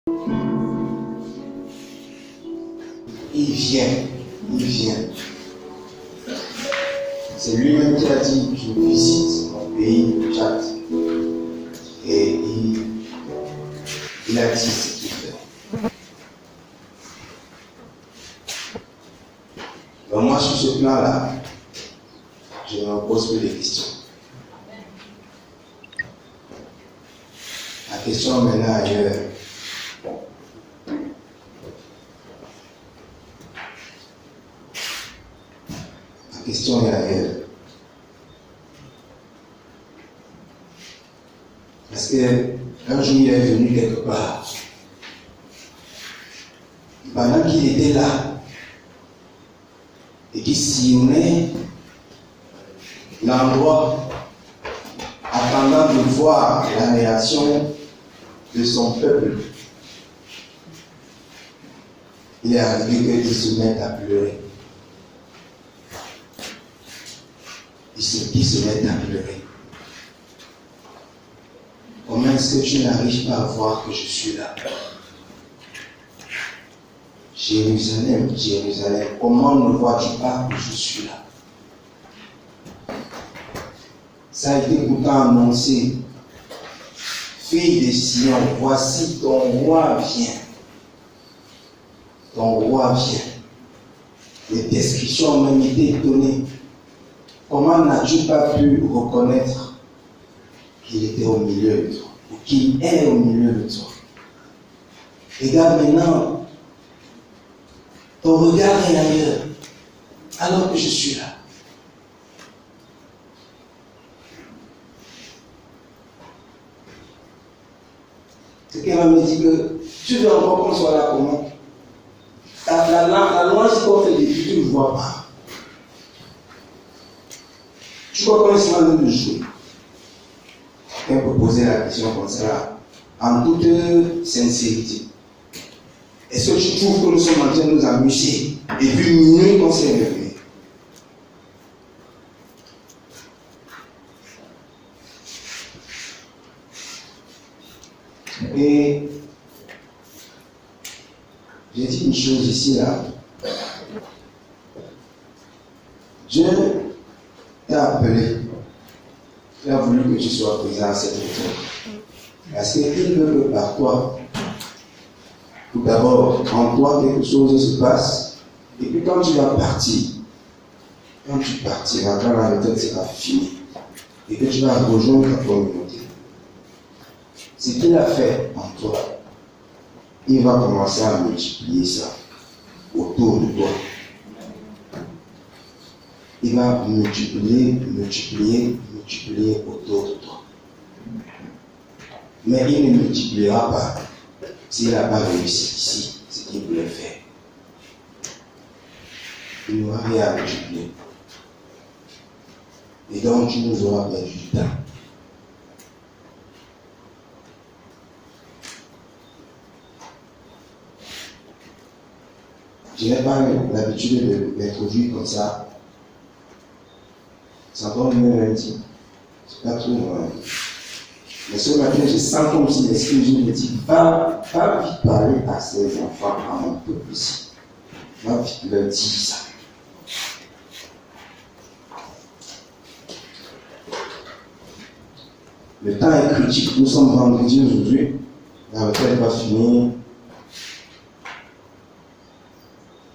Il vient. C'est lui-même qui a dit, je visite mon pays, le Tchad. Et il a dit ce qu'il fait. Donc moi, sur ce plan-là, je ne me pose plus de questions. La question maintenant ailleurs. La question est ailleurs. Parce qu'un jour, il est venu quelque part. Pendant qu'il était là, et qu'il sillonnait l'endroit, attendant de voir la réaction de son peuple, il est arrivé qu'il se mette à pleurer. Il se met à pleurer. Comment est-ce que tu n'arrives pas à voir que je suis là? Jérusalem, Jérusalem, comment ne vois-tu pas que je suis là? Ça a été pourtant annoncé. Fille de Sion, voici ton roi vient. Ton roi vient. Les descriptions ont même été données. Comment n'as-tu pas pu reconnaître qu'il était au milieu de toi, ou qu'il est au milieu de toi? Regarde maintenant, ton regard est ailleurs, alors que je suis là. C'est qu'elle m'a dit que tu veux encore qu'on soit là comment? La louange qu'on fait depuis, tu ne vois pas. Tu vois qu'on est sur train de jouer. Elle peut poser la question comme ça, en toute sincérité. Est-ce que tu trouves que nous sommes en train de nous amuser et puis minuit qu'on s'est réveillé? Et j'ai dit une chose ici, là. Dieu t'a appelé. Il a voulu que tu sois présent à cette époque. Parce qu'il veut que par toi, tout d'abord, en toi, quelque chose se passe. Et puis quand tu vas partir, quand tu partiras, quand la retraite sera finie, et que tu vas rejoindre ta communauté, ce qu'il a fait en toi, il va commencer à multiplier ça autour de toi. Il va multiplier autour de toi. Mais il ne multipliera pas s'il n'a pas réussi ici ce qu'il voulait faire. Il n'aura rien à multiplier. Et donc tu nous auras perdu du temps. Je n'ai pas l'habitude de m'introduire comme ça. C'est encore une lundi. C'est pas trop loin. Mais ce matin, je sens comme si l'esprit me dit, va vite parler à ces enfants, à mon peuple ici. Va vite leur dire ça. Le temps est critique. Nous sommes vendredi aujourd'hui. La retraite va finir.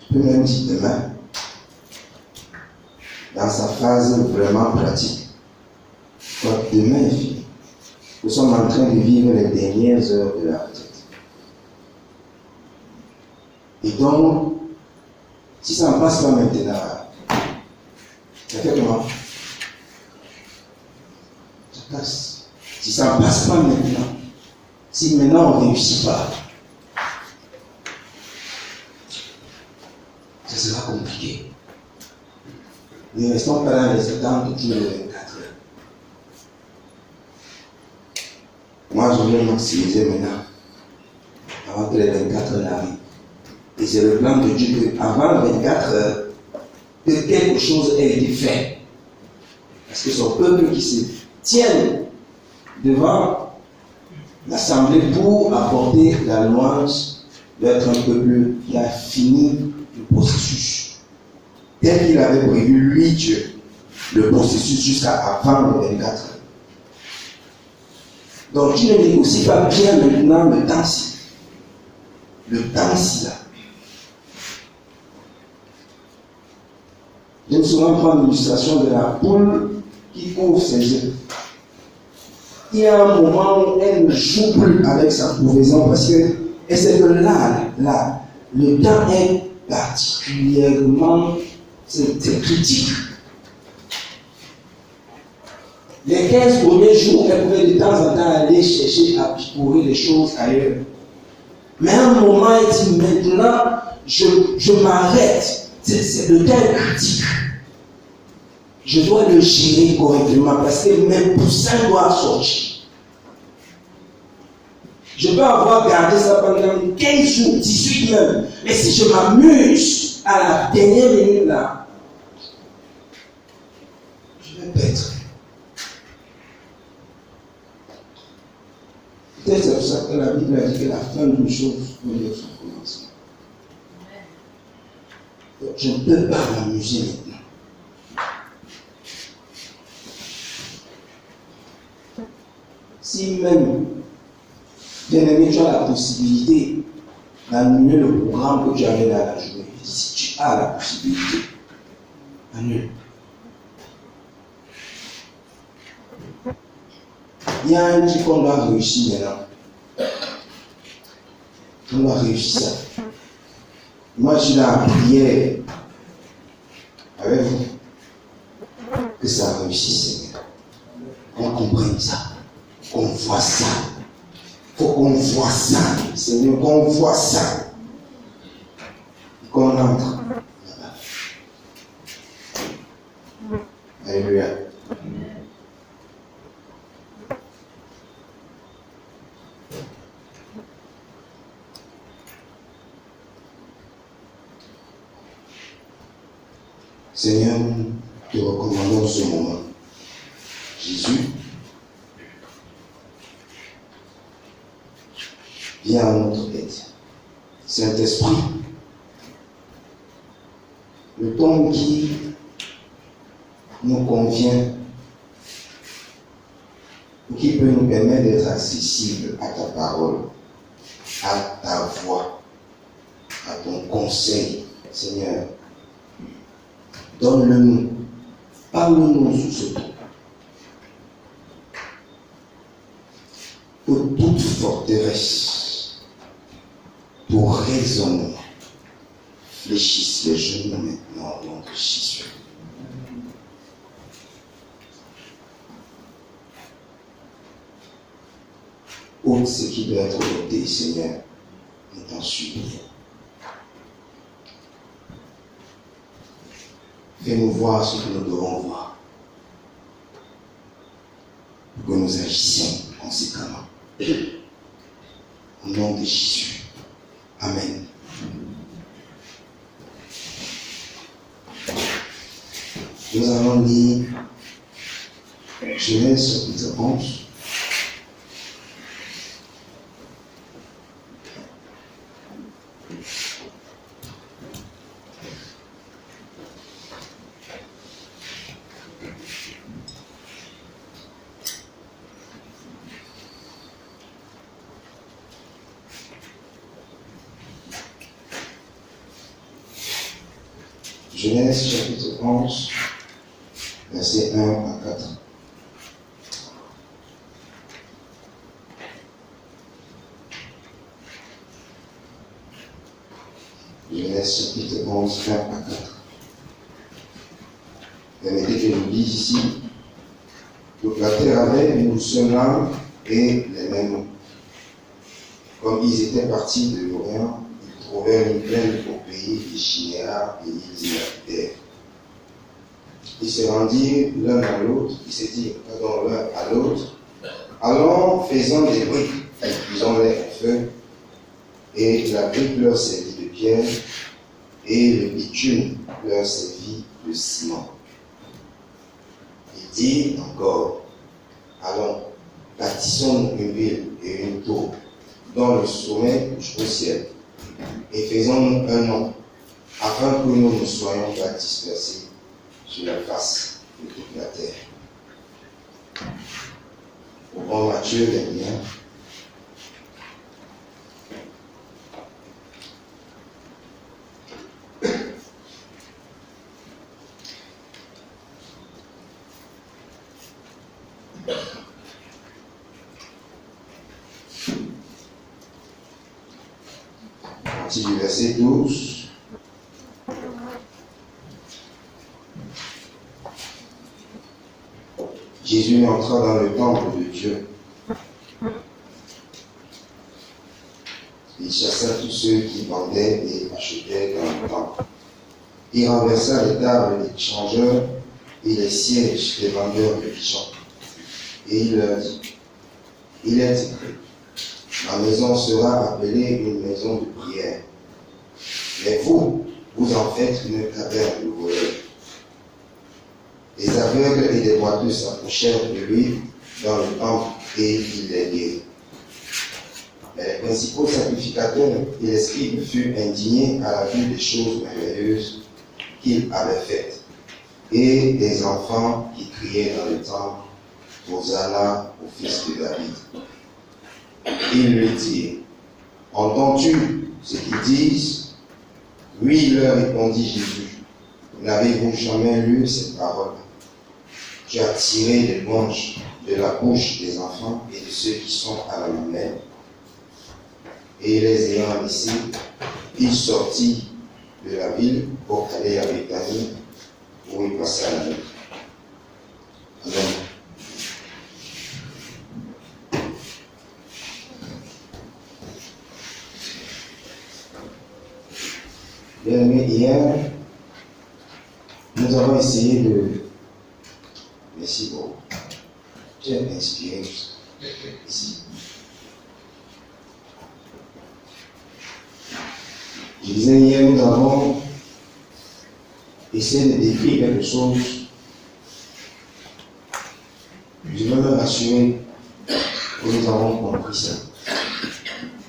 Je peux même dire demain. Dans sa phase vraiment pratique. Donc demain est fini. Nous sommes en train de vivre les dernières heures de la retraite. Et donc, si ça ne passe pas maintenant, ça fait comment? Ça passe. Si ça ne passe pas maintenant, si maintenant on ne réussit pas, ça sera compliqué. Ne restons pas dans les attentes de tous les 24 heures. Moi, je vais maximiser maintenant, avant que les 24 heures n'arrivent. Et c'est le plan de Dieu qu'avant les 24 heures, que quelque chose ait été fait. Parce que son peuple qui se tient devant l'assemblée pour apporter la louange doit être un peuple qui a fini le processus. Tel qu'il avait prévu, lui, Dieu, le processus jusqu'à avant le 24. Donc tu ne négocies pas bien maintenant le temps-ci. Le temps-ci là. J'aime souvent prendre l'illustration de la poule qui ouvre ses œufs. Il y a un moment où elle ne joue plus avec sa couvaison parce qu'elle sait que là, le temps est particulièrement c'est critique. Les 15 premiers jours, elle pouvait de temps en temps aller chercher à picorer les choses ailleurs. Mais à un moment, elle dit maintenant, je m'arrête. C'est le temps critique. Je dois le gérer correctement parce que mes poussins doivent sortir. Je peux avoir gardé ça pendant 15 jours, 18 même. Mais si je m'amuse à la dernière minute là, je vais perdre. Peut-être c'est pour ça que la Bible a dit que la fin d'une chose doit être son commencement. Donc, je ne peux pas m'amuser maintenant. Si même, bien aimé, tu as la possibilité d'annuler le programme que tu avais dans la journée, si tu as la possibilité, annule. Il y a un truc qu'on doit réussir maintenant. On doit réussir ça. Moi, je suis dans la prière avec vous. Que ça réussisse, Seigneur. Qu'on comprenne ça. Qu'on voit ça. Il faut qu'on voit ça. Seigneur, qu'on voit ça. Qu'on entre là-bas. Alléluia. Seigneur, nous te recommandons ce moment. Jésus, viens à notre aide. Saint-Esprit, le ton qui nous convient ou qui peut nous permettre d'être accessibles à ta parole, à ta voix, à ton conseil, Seigneur. Donne-le-nous. Parle-nous sous ce ton. Pour toute forteresse, pour raisonnement, fléchisse les genoux maintenant au nom de Jésus. Ôte ce qui doit être ôté, Seigneur, nous t'en supplions. Fais-nous voir ce que nous devons voir, pour que nous agissions conséquemment. Au nom de Jésus. Amen. Nous allons lire Genèse chapitre 11. Genèse chapitre 11, versets 1 à 4. Genèse chapitre 11, 1 à 4. Permettez que je vous dise ici. Donc la terre avait une seule langue et les mêmes. Comme ils étaient partis de l'Orient, ils trouvèrent une plaine au pays des Chinéas et ils y habitèrent. Ils se rendirent l'un à l'autre, ils se dirent l'un à l'autre, allons, faisons des briques, et cuisons-les au feu, et la brique leur servit de pierre, et le bitume leur servit de ciment. Ils dirent encore, allons, bâtissons une ville et une tour dont le sommet touche au ciel, et faisons-nous un nom, afin que nous ne soyons pas dispersés sur la face de toute la terre. Au bon Matthieu 21. Du verset 12. Jésus entra dans le temple de Dieu. Il chassa tous ceux qui vendaient et achetaient dans le temple. Il renversa les tables des changeurs et les sièges des vendeurs de pigeons. Et il leur dit, il est écrit, ma maison sera appelée une maison de prière. Mais vous, vous en faites une caverne de voleurs. Des aveugles et des boiteux s'approchèrent de lui dans le temple et il les guérit. Mais les principaux sacrificateurs et les scribes furent indignés à la vue des choses merveilleuses qu'il avait faites, et des enfants qui criaient dans le temple, Hosanna au fils de David. Ils lui dirent, entends-tu ce qu'ils disent? Oui, leur répondit Jésus. N'avez-vous jamais lu cette parole? Tu as tiré les louanges de la bouche des enfants et de ceux qui sont à la mamelle. Et les ayant laissés, il sortit de la ville pour aller à Béthanie, où il passa la nuit. Amen. Bien-aimés, hier, nous avons essayé de... Merci beaucoup. Tu es inspiré ici. Je disais hier, nous avons essayé de décrire quelque chose. Je veux me rassurer que nous avons compris ça.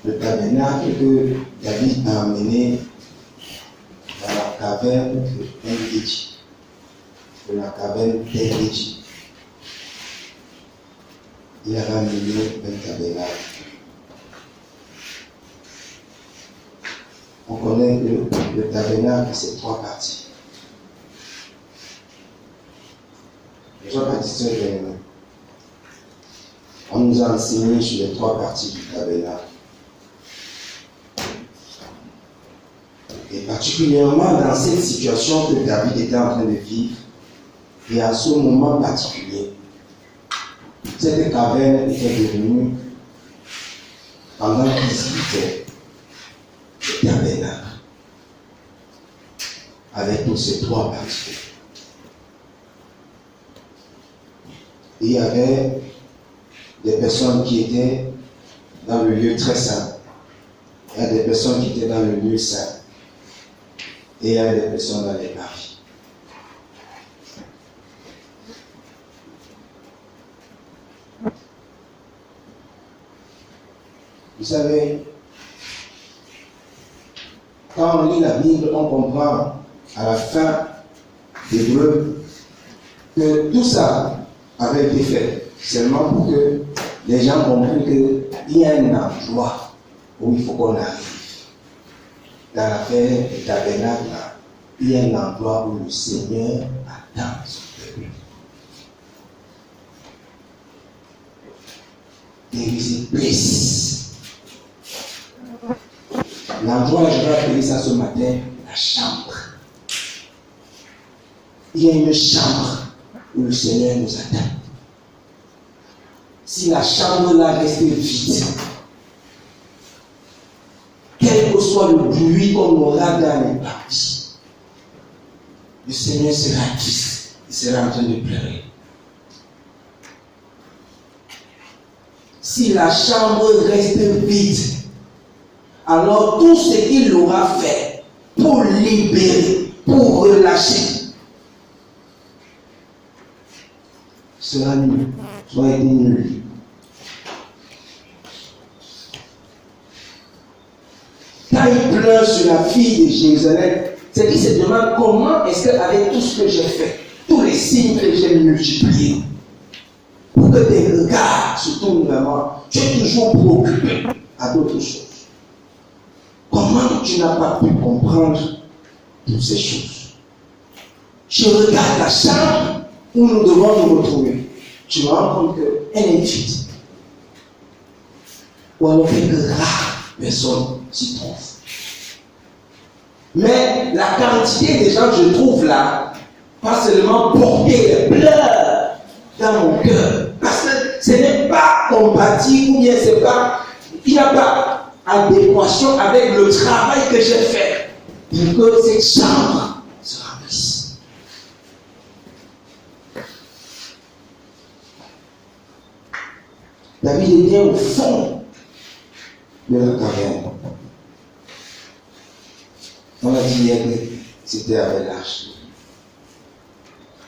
Le tabernacle que David a amené dans la caverne de Engedi, de la caverne d'Engedi. Il avait amené un tabernacle. On connaît que le tabernacle, c'est 3 parties. Les gens baptistes, on nous a enseigné sur les 3 parties du tabernacle. Et particulièrement dans cette situation que David était en train de vivre, et à ce moment particulier, cette caverne était devenue, pendant qu'il discutait, le tabernacle, avec toutes ces 3 parties. Et il y avait des personnes qui étaient dans le lieu très saint. Il y a des personnes qui étaient dans le lieu saint. Et il y a des personnes dans les parvis. Vous savez, quand on lit la Bible, on comprend à la fin d'Hébreux que tout ça avait été fait seulement pour que les gens comprennent qu'il y a un endroit où il faut qu'on arrive. Dans l'affaire du tabernacle, il y a un endroit où le Seigneur attend son peuple. There is a place. L'endroit, je vais appeler ça ce matin, la chambre. Il y a une chambre où le Seigneur nous attend. Si la chambre là reste vide, quel que soit le bruit qu'on aura dans les parties, le Seigneur sera triste, il sera en train de pleurer. Si la chambre reste vide, alors tout ce qu'il aura fait pour libérer, pour relâcher, sera nul, soit été nul. Quand il pleure sur la fille de Jérusalem, c'est qu'il se demande comment est-ce qu'avec tout ce que j'ai fait, tous les signes que j'ai multipliés, pour que tes regards se tournent vers moi, tu es toujours préoccupé à d'autres choses. Comment tu n'as pas pu comprendre toutes ces choses? Je regarde la chambre où nous devons nous retrouver. Tu me rends compte qu'elle est vide. Ou alors quelques rares personnes s'y trouvent. Mais la quantité des gens que je trouve là, pas seulement porter les pleurs dans mon cœur, parce que ce n'est pas compatible ou bien c'est pas, il n'y a pas adéquation avec le travail que j'ai fait pour que cette chambre se remplisse. David était au fond de la caverne. On a dit hier que c'était avec l'arche.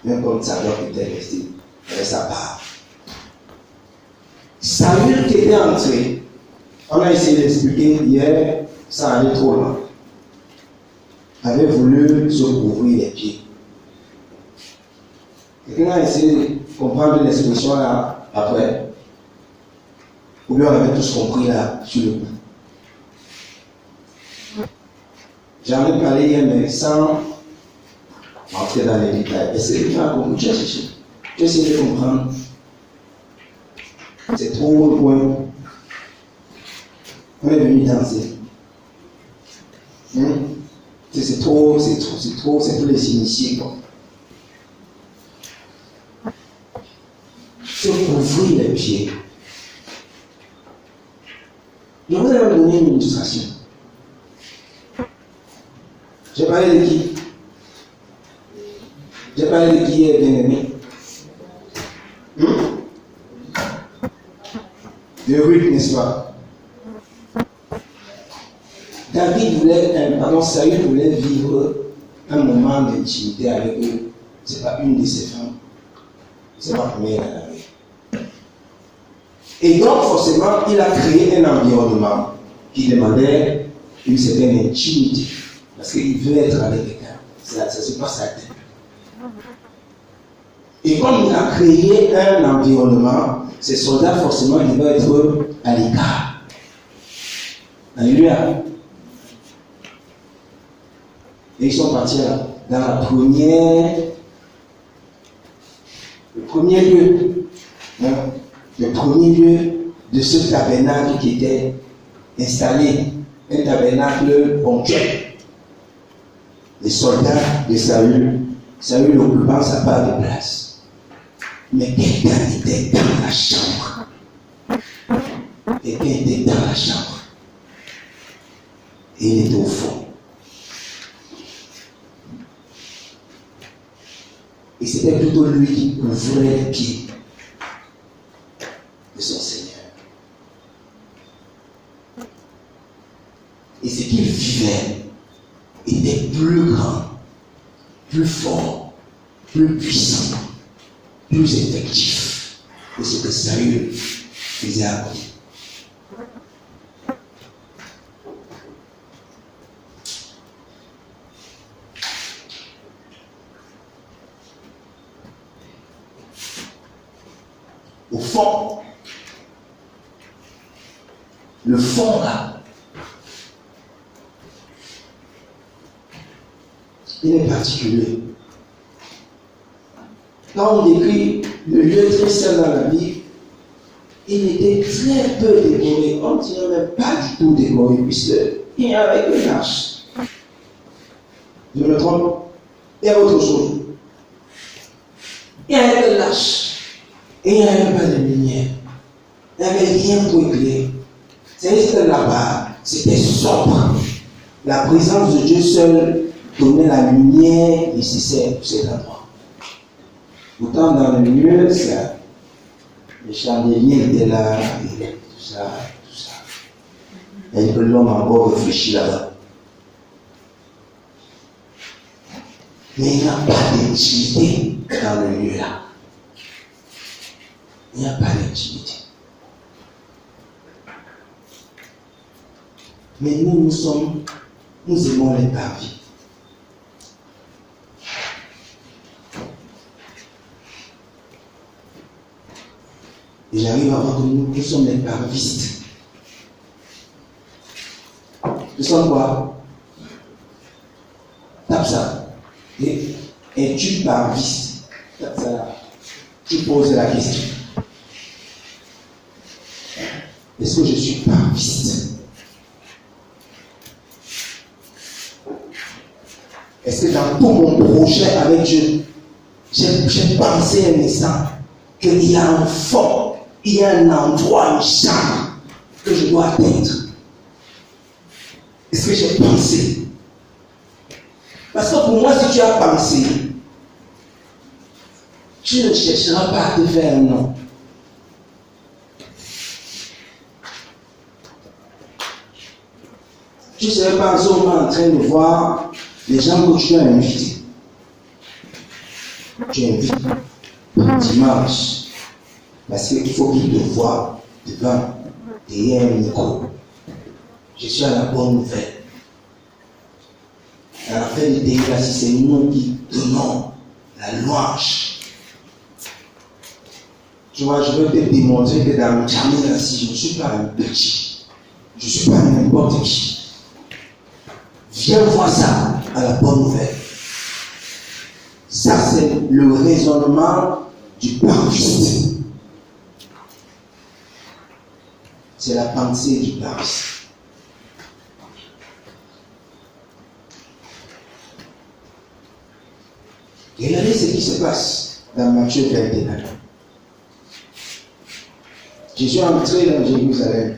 Même comme Zadok était resté avec sa part. Saül qui était entré, on a essayé d'expliquer hier, ça allait trop loin. Avait voulu se couvrir les pieds. Quelqu'un a essayé de comprendre l'expression là après. Ou bien on avait tous compris là sur le coup. J'en ai parlé hier, mais sans entrer dans les détails. Est-ce que tu as compris? Tu as cherché. Tu as essayé de comprendre. C'est trop loin. On est venu danser. C'est trop, c'est pour les initiés. Se couvrir les pieds. Je vous ai donné une illustration. J'ai parlé de qui? J'ai parlé de qui est bien-aimé? De Ruth, n'est-ce pas? Saül voulait vivre un moment d'intimité avec eux. Ce n'est pas une de ses femmes. C'est pas première à la vie. Et donc, forcément, il a créé un environnement qui demandait une certaine intimité. Parce qu'il veut être avec quelqu'un. Ça se passe à la tête. Et comme il a créé un environnement, ces soldats, forcément, ils vont être à l'écart. Alléluia. Et ils sont partis là, dans le premier lieu, le premier lieu de ce tabernacle qui était installé, un tabernacle ponctuel. Les soldats de Saül occupant sa part de place. Mais quelqu'un était dans la chambre. Quelqu'un était dans la chambre. Et il était au fond. Et c'était plutôt lui qui ouvrait les pieds de son Seigneur. Et ce qu'il vivait était plus grand, plus fort, plus puissant, plus effectif que ce que Saül faisait avant. Au fond, le fond là, il est particulier. Quand on décrit le lieu très saint dans la Bible, il était très peu décoré. On ne dirait même pas du tout décoré, puisqu'il y avait une arche. Je me trompe? Il y a autre chose. Il y avait une arche. Et il n'y avait pas de lumière. Il n'y avait rien pour éclairer. C'est-à-dire que là-bas, c'était sombre. La présence de Dieu seul donnait la lumière nécessaire pour cet endroit. Pourtant, dans le milieu, ça, les chandeliers étaient là, et tout ça. Et que l'homme a encore réfléchi là-bas. Mais il n'y a pas d'intimité dans le lieu là. Il n'y a pas d'intimité. Mais nous aimons les parvis. Et j'arrive à voir que nous sommes les parvistes. Nous sommes quoi? Tape ça. Et es-tu parviste? Tape ça là. Tu poses la question. Est-ce que je suis parviste? Est-ce que dans tout mon projet avec Dieu, j'ai pensé un instant qu'il y a un fond, il y a un endroit, une chambre que je dois atteindre? Est-ce que j'ai pensé? Parce que pour moi, si tu as pensé, tu ne chercheras pas à te faire un nom. Tu ne serais pas seulement en train de voir les gens que tu as invités. Tu invites dimanche, parce qu'il faut qu'ils te voient devant, derrière un micro. Je suis à la bonne nouvelle. À la fin de débat, si c'est nous qui donnons la louange. Tu vois, je veux te démontrer que dans le chemin là-ci, je ne suis pas un petit. Je ne suis pas n'importe qui. Viens voir ça à la bonne nouvelle. Ça, c'est le raisonnement du parviste. C'est la pensée du parviste. Regardez ce qui se passe dans Matthieu 21. Jésus est entré dans Jérusalem.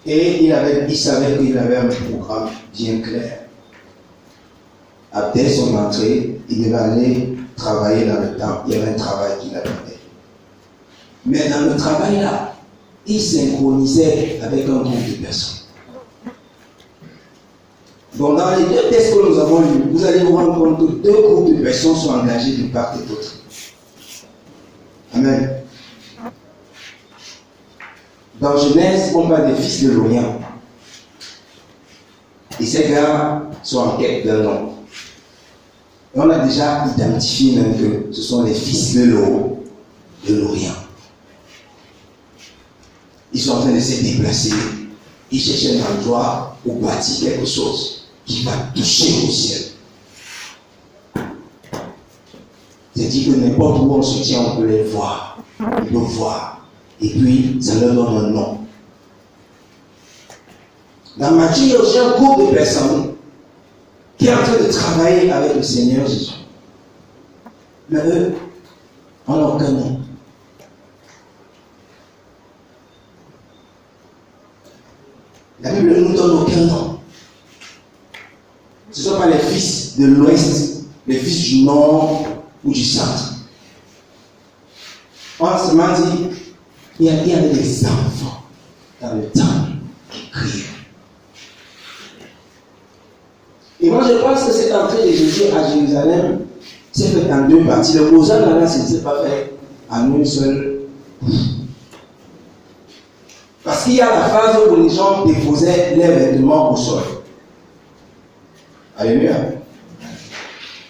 Et il savait qu'il avait un programme bien clair. Dès son entrée, il devait aller travailler dans le temple. Il y avait un travail qu'il attendait. Mais dans le travail là, il synchronisait avec un groupe de personnes. Donc dans les deux textes que nous avons lus, vous allez vous rendre compte que deux groupes de personnes sont engagés de part et d'autre. Amen. Dans Genèse, on parle des fils de l'Orient. Et ces gars sont en quête d'un nom. Et on a déjà identifié même que ce sont les fils de l'Orient. Ils sont en train de se déplacer. Ils cherchent un endroit où bâtir quelque chose qui va toucher au ciel. C'est-à-dire que n'importe où on se tient, on peut les voir. On peut voir. Et puis, ça leur donne un nom. Dans Matthieu, il y a aussi un groupe de personnes qui est en train de travailler avec le Seigneur Jésus. Mais eux, on n'a aucun nom. La Bible ne nous donne aucun nom. Ce ne sont pas les fils de l'Ouest, les fils du Nord ou du Centre. On a seulement dit, il y avait des enfants dans le temple qui criaient. Et moi je pense que cette entrée de Jésus à Jérusalem s'est faite en deux parties. Le Hosanna là, ce ne s'est pas fait en une seule. Parce qu'il y a la phase où les gens déposaient leurs vêtements au sol. Alléluia.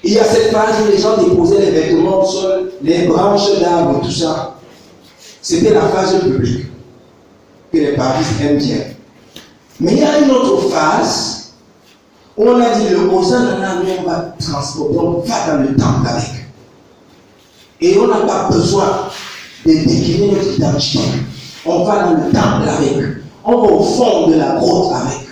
Il y a cette phase où les gens déposaient les vêtements au sol, les branches d'arbres, tout ça. C'était la phase publique que les parvistes aiment bien. Mais il y a une autre phase où on a dit le Hosanna, on va transporter, on va dans le temple avec. Et on n'a pas besoin de décliner notre identité. On va dans le temple avec. On va au fond de la grotte avec.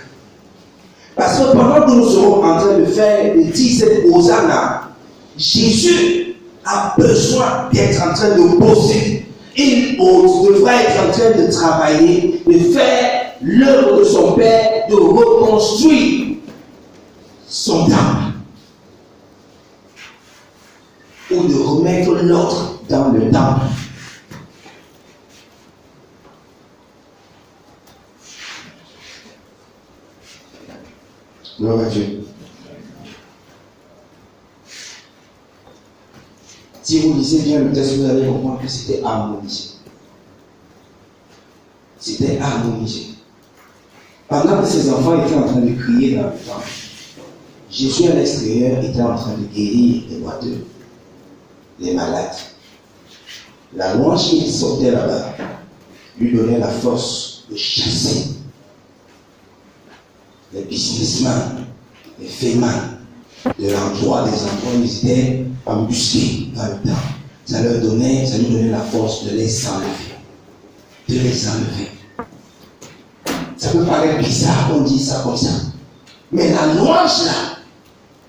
Parce que pendant que nous serons en train de faire, de dire cette Hosanna, Jésus a besoin d'être en train de bosser. Il devra être en train de travailler, de faire l'œuvre de son Père, de reconstruire son temple. Ou de remettre l'ordre dans le temple. Gloire à Dieu. Si vous lisez bien le texte, vous allez comprendre que c'était harmonisé. C'était harmonisé. Pendant que ses enfants étaient en train de crier dans le temple, Jésus à l'extérieur était en train de guérir les boiteux, les malades. La louange qui sortait là-bas lui donnait la force de chasser les businessmen, les fémins de l'endroit, des endroits où ils étaient embusqués dans le temps. Ça lui donnait la force de les enlever. De les enlever. Ça peut paraître bizarre qu'on dise ça comme ça. Mais la louange là,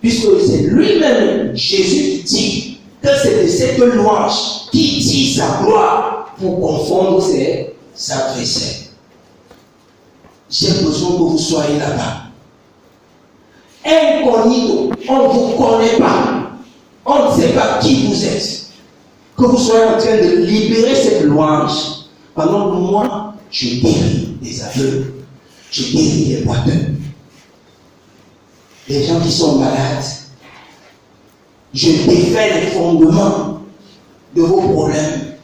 puisque c'est lui-même, Jésus, qui dit que c'est de cette louange qui dit sa gloire pour confondre ses adversaires. J'ai besoin que vous soyez là-bas. Incognito, on ne vous connaît pas. On ne sait pas qui vous êtes. Que vous soyez en train de libérer cette louange. Pendant que moi, je guéris les aveugles. Je guéris les boiteux. Les gens qui sont malades. Je défais les fondements de vos problèmes.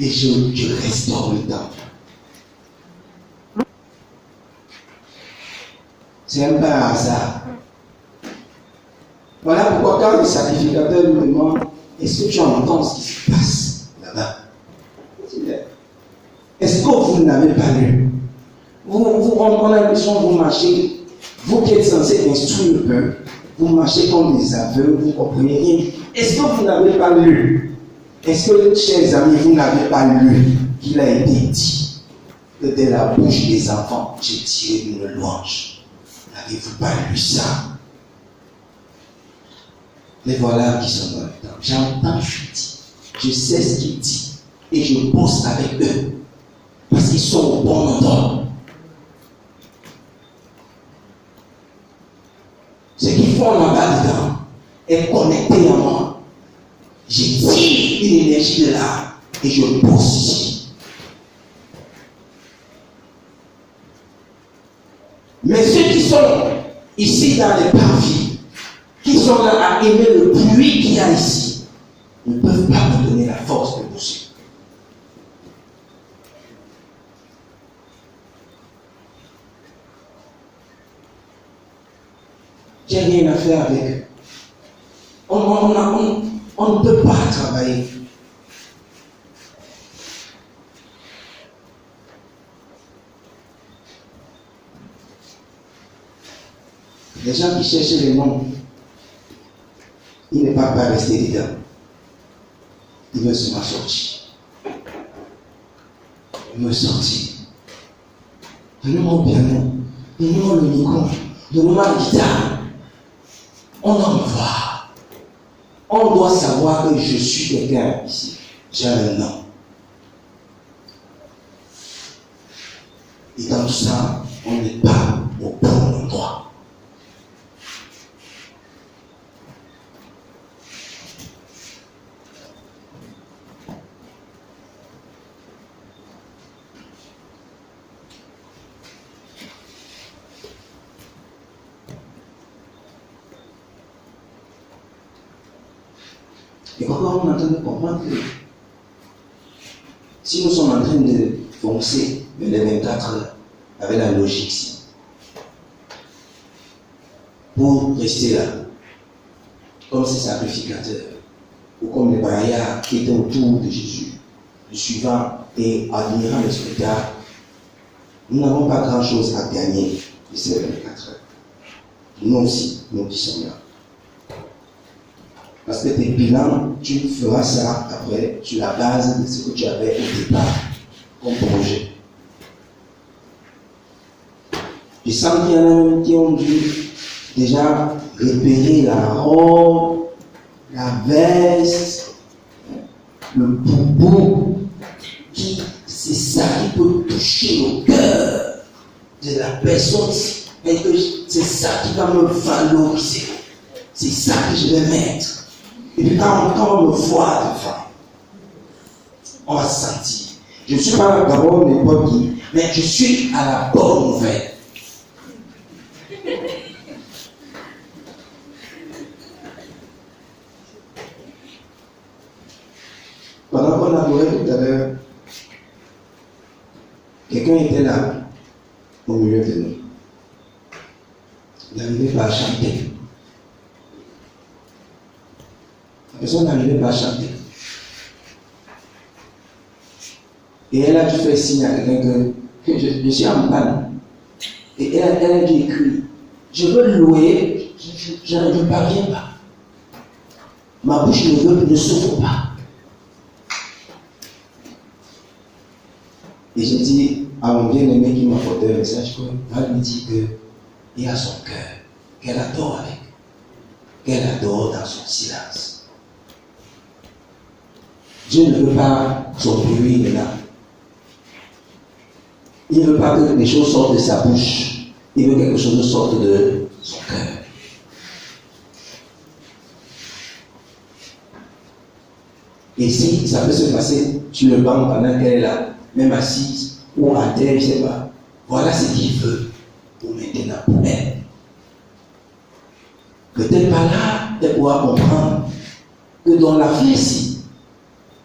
Et je restaure le temple. C'est même pas un hasard. Voilà pourquoi quand le sacrificateur nous demande est-ce que tu entends ce qui se passe là-bas? Est-ce que vous n'avez pas lu? On a l'impression que vous marchez, vous qui êtes censés instruire le peuple, vous marchez comme des aveugles, vous ne comprenez rien. Est-ce que vous n'avez pas lu? Est-ce que, chers amis, vous n'avez pas lu qu'il a été dit que de la bouche des enfants, j'ai tiré une louange? N'avez-vous pas lu ça? Les voilà qui sont dans le temps. J'entends ce qu'il dit. Je sais ce qu'il dit. Et je bosse avec eux. Parce qu'ils sont au bon endroit. Ce qu'ils font là-bas dedans est connecté à moi. Je tire une énergie de là et je bosse ici. Mais ceux qui sont ici dans les parvis, qui sont là à aimer le bruit qu'il y a ici, ne peuvent pas me donner la force de bosser. J'ai rien à faire avec eux. On ne peut pas travailler. Les gens qui cherchent les noms, ils ne peuvent pas rester dedans. Ils veulent seulement sortir. Ils veulent sortir. Donnez-moi le piano, donnez-moi le micro, donnez-moi la guitare. On en voit. On doit savoir que je suis quelqu'un ici. J'ai un nom. Et dans tout ça, on n'est pas au bon endroit. Et quand on est en train de comprendre que si nous sommes en train de foncer vers les 24 heures avec la logique, pour rester là, comme ces sacrificateurs, ou comme les braillards qui étaient autour de Jésus, le suivant et admirant le spectacle, nous n'avons pas grand-chose à gagner de ces 24 heures. Nous aussi, nous qui sommes là. Parce que tes bilans, tu feras ça après sur la base de ce que tu avais au départ comme projet. Je sens qu'il y en a même qui ont dû déjà repérer la robe, la veste, le boubou, c'est ça qui peut toucher le cœur de la personne. Et que c'est ça qui va me valoriser. C'est ça que je vais mettre. Et puis quand on me voit devant, on va se sentir. Je ne suis pas d'abord n'importe qui, mais je suis à la bonne nouvelle. Pendant qu'on adorait tout à l'heure, quelqu'un était là. au milieu de nous. Il n'arrivait pas à chanter. La personne n'arrivait pas à chanter. Et elle a dû faire signe à quelqu'un que je suis en panne. Et elle a dû écrire, je veux louer, je ne parviens pas. Ma bouche ne s'ouvre pas. Et j'ai dit à mon bien-aimé qui m'a apporté un message, va lui dire qu'il a son cœur, qu'elle adore avec, qu'elle adore dans son silence. Dieu ne veut pas son bruit là. Il ne veut pas que les choses sortent de sa bouche. Il veut que quelque chose sorte de son cœur. Et si ça peut se passer sur le banc pendant qu'elle est là, même assise ou à terre, je ne sais pas. Voilà ce qu'il veut pour maintenant pour elle. Peut-être par là, elle pourra comprendre que dans la vie ici,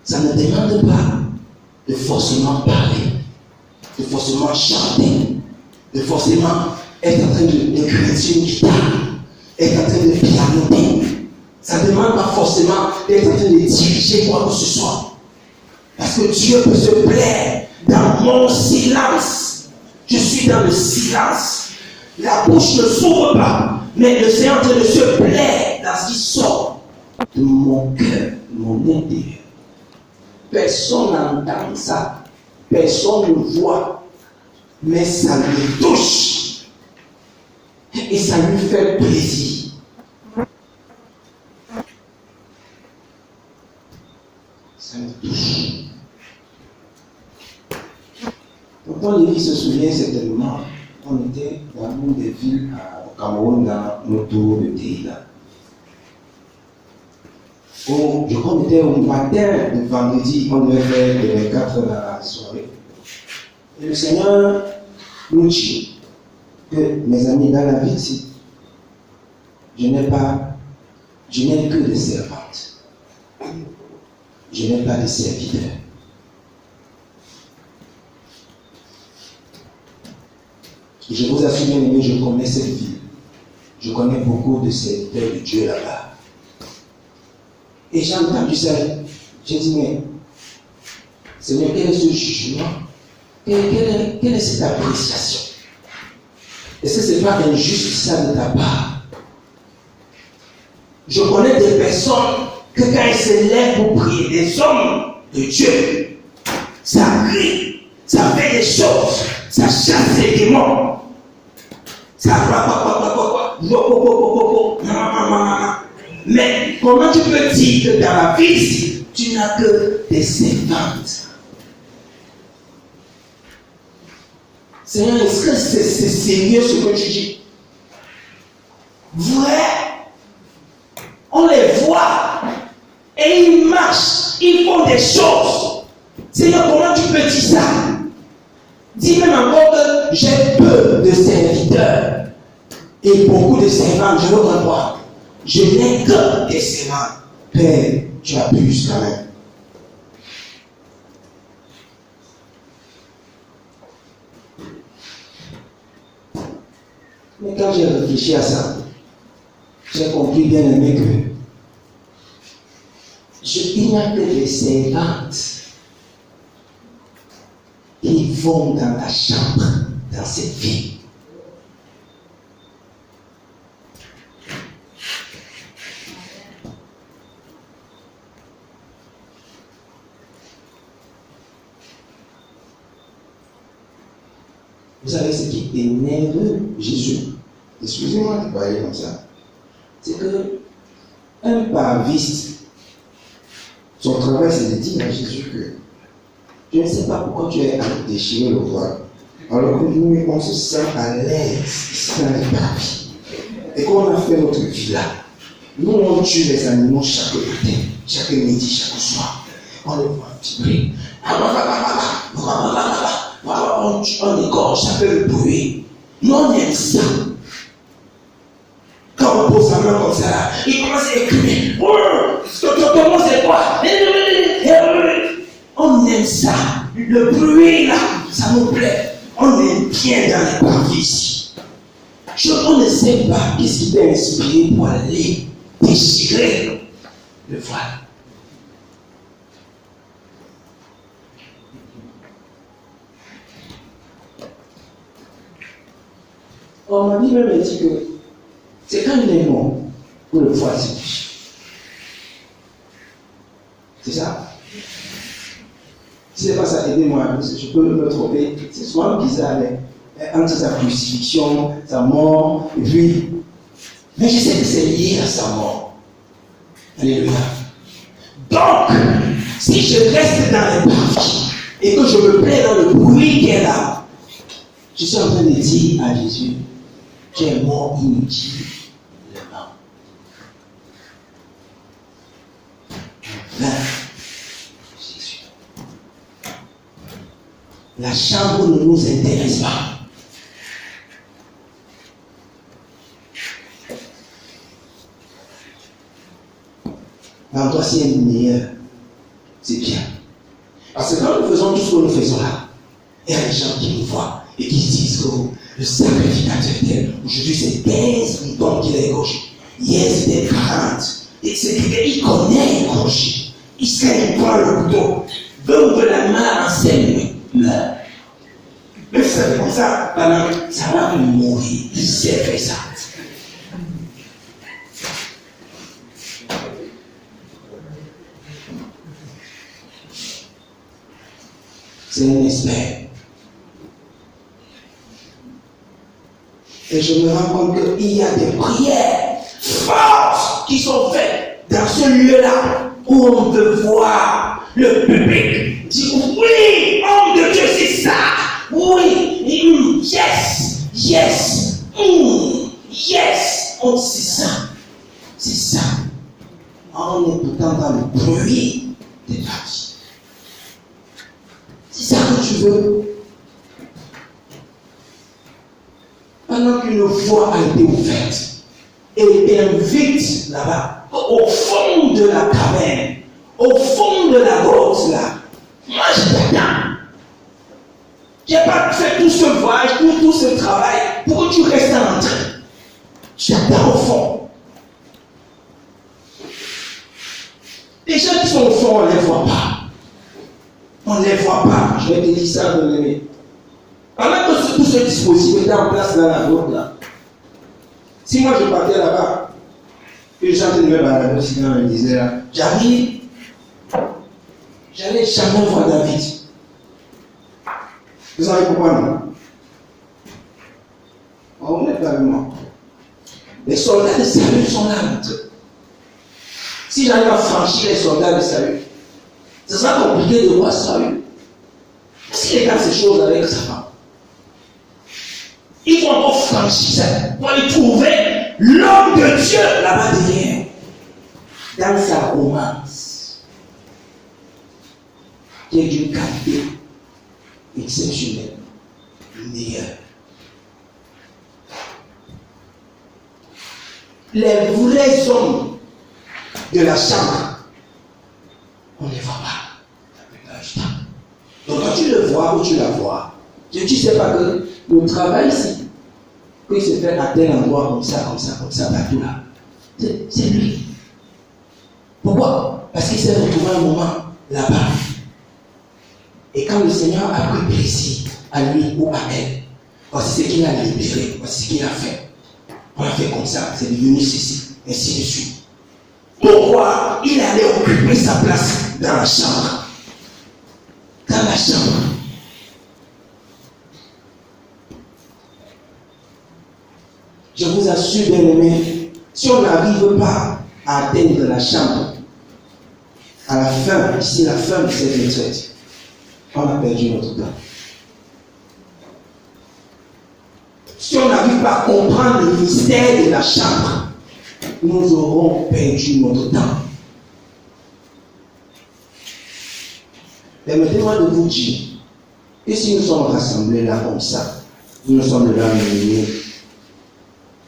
ça ne demande pas de forcément parler, de forcément chanter, de forcément être en train de créer une guitare, être en train de pianoter. Ça ne demande pas forcément d'être en train de diriger quoi que ce soit. Parce que Dieu peut se plaire dans mon silence. Je suis dans le silence. La bouche ne s'ouvre pas, mais le Seigneur est en train de se plaire dans ce qui sort de mon cœur, de mon intérieur. Personne n'entend ça. Personne ne voit. Mais ça le touche. Et ça lui fait plaisir. Ça me touche. Tonton Lévi se souvient certainement, on était dans une des villes au Cameroun, dans notre tour de Téhéla. Je crois qu'on était au matin de vendredi, on devait faire les 24 dans la soirée. Et le Seigneur nous dit que, mes amis, dans la vie ici, je n'ai que des servantes. Je n'ai pas de serviteurs. Et je vous assure, bien aimé, je connais cette ville. Je connais beaucoup de serviteurs de Dieu là-bas. Et j'ai entendu ça. J'ai dit, mais Seigneur, quel est ce jugement? Quelle est cette appréciation? Est-ce que ce n'est pas injuste ça de ta part? Je connais des personnes que quand ils se lèvent pour prier, des hommes de Dieu, ça crie, ça fait des choses, ça chasse les démons, ça mais comment tu peux dire que dans la vie ici, tu n'as que des servantes? Seigneur, est-ce que c'est sérieux ce que tu dis? Vrai? On les voit et ils marchent, ils font des choses. Seigneur, comment tu peux dire ça? Dis même encore que j'ai peu de serviteurs et beaucoup de servants, je veux comprendre. Je n'ai que des servants. Père, tu abuses quand même. Mais quand j'ai réfléchi à ça, j'ai compris bien aimé que il n'y a que des servantes qui vont dans la chambre, dans cette vie. Vous savez ce qui énerve Jésus? Excusez-moi de parler comme ça. C'est que un parviste, son travail c'est de dire à Jésus que je ne sais pas pourquoi tu es allé déchirer le voile. Alors que nous, on se sent à l'aise ici dans les parvis. Et qu'on a fait notre vie là. Nous, on tue les animaux chaque matin, chaque midi, chaque soir. On les voit vibrer. On égorge, ça fait le bruit. Nous, on aime ça. Quand on pose la main comme ça, là, il commence à écrire. Ton nom c'est quoi? On aime ça. Le bruit là, ça nous plaît. On est bien dans les parvis ici. On ne sait pas qu'est-ce qui t'a inspiré pour aller déchirer le voile. On m'a dit même dit que c'est quand il est mort que le voile se touche. C'est ça? Si ce n'est pas ça, aidez-moi, je peux me tromper. C'est souvent bizarre, entre sa crucifixion, sa mort, et puis. Mais je sais que c'est lié à sa mort. Alléluia. Donc, si je reste dans les parvis et que je me plais dans le bruit qui est là, je suis en train de dire à Jésus, tu es mort inutilement. Là, Jésus. La chambre ne nous intéresse pas. L'endroit si elle est meilleur, c'est bien. Parce que quand nous faisons tout ce que nous faisons là, il y a des gens qui nous voient et qui disent que le sacrificateur tel, aujourd'hui c'est 15 moutons qu'il a égorgé. Hier c'était 40. Et c'est qu'il connaît égorger. Il sait, il prend le couteau, veut ouvrir la main en scène, meurt. Mais ça fait comme ça, ça va mourir. Il sait faire ça. C'est un expert. Et je me rends compte qu'il y a des prières fortes qui sont faites dans ce lieu-là où on peut voir le public dire oui, homme de Dieu, c'est ça. Oui, yes, yes, yes. Oh, c'est ça. C'est ça. On est pourtant dans le bruit des parties. C'est ça que tu veux. Pendant qu'une voie a été ouverte et invite là-bas, au fond de la caverne, au fond de la grotte là, moi je t'attends. Je n'ai pas fait tout ce voyage, tout ce travail pour que tu restes à l'entrée. Tu attends au fond. Les gens qui sont au fond, on ne les voit pas. On ne les voit pas. Je vais te dire ça, mon ami. Pendant que tout ce dispositif était en place dans la grotte là, si moi je partais là-bas, que les gens de me balader aussi dans le désert, j'allais jamais voir David. Vous savez pourquoi non? On n'est pas avec moi. Les soldats de salut sont là entre eux. Si j'arrive à franchir les soldats de salut, ce sera compliqué de voir salut. Parce qu'il est dans ces choses avec sa femme. Il faut encore franchir ça pour aller trouver l'homme de Dieu là-bas derrière. Dans sa romance, qui est d'une qualité exceptionnelle, meilleure. Les vrais hommes de la chambre, on ne les voit pas la plupart du temps. Donc quand tu le vois ou tu la vois, tu ne sais pas que le travail ici, qu'il se fait à tel endroit comme ça, partout là, c'est lui. Pourquoi? Parce qu'il s'est retrouvé un moment là-bas. Et quand le Seigneur a pris plaisir à lui ou à elle, voici ce qu'il a libéré, voici ce qu'il a fait. On a fait comme ça, c'est devenu ceci, ainsi de suite. Pourquoi il allait occuper sa place dans la chambre? Dans la chambre. Je vous assure, bien aimé, si on n'arrive pas à atteindre la chambre, à la fin, ici la fin de cette retraite, on a perdu notre temps. Si on n'arrive pas à comprendre le mystère de la chambre, nous aurons perdu notre temps. Permettez-moi de vous dire que si nous sommes rassemblés là comme ça, nous sommes là réunis.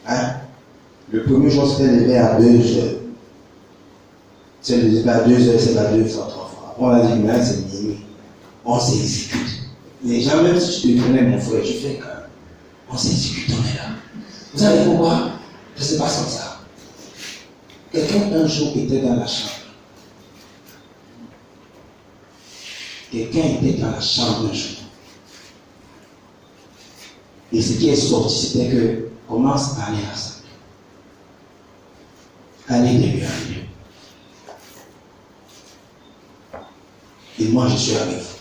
Hein? Le premier jour, c'était levé à 2 heures. C'est levé à 2 heures, c'est pas 2 fois, 3 fois. On a dit que là, c'est minuit. On s'exécute. Les gens, même si tu te connais, mon frère, tu fais qu'on s'exécute, on est là. Vous savez pourquoi? Je ne sais pas sans ça. Quelqu'un un jour était dans la chambre. Quelqu'un était dans la chambre un jour. Et ce qui est sorti, c'était que commence à aller à ça. Allez de lieu en lieu. Et moi, je suis avec vous.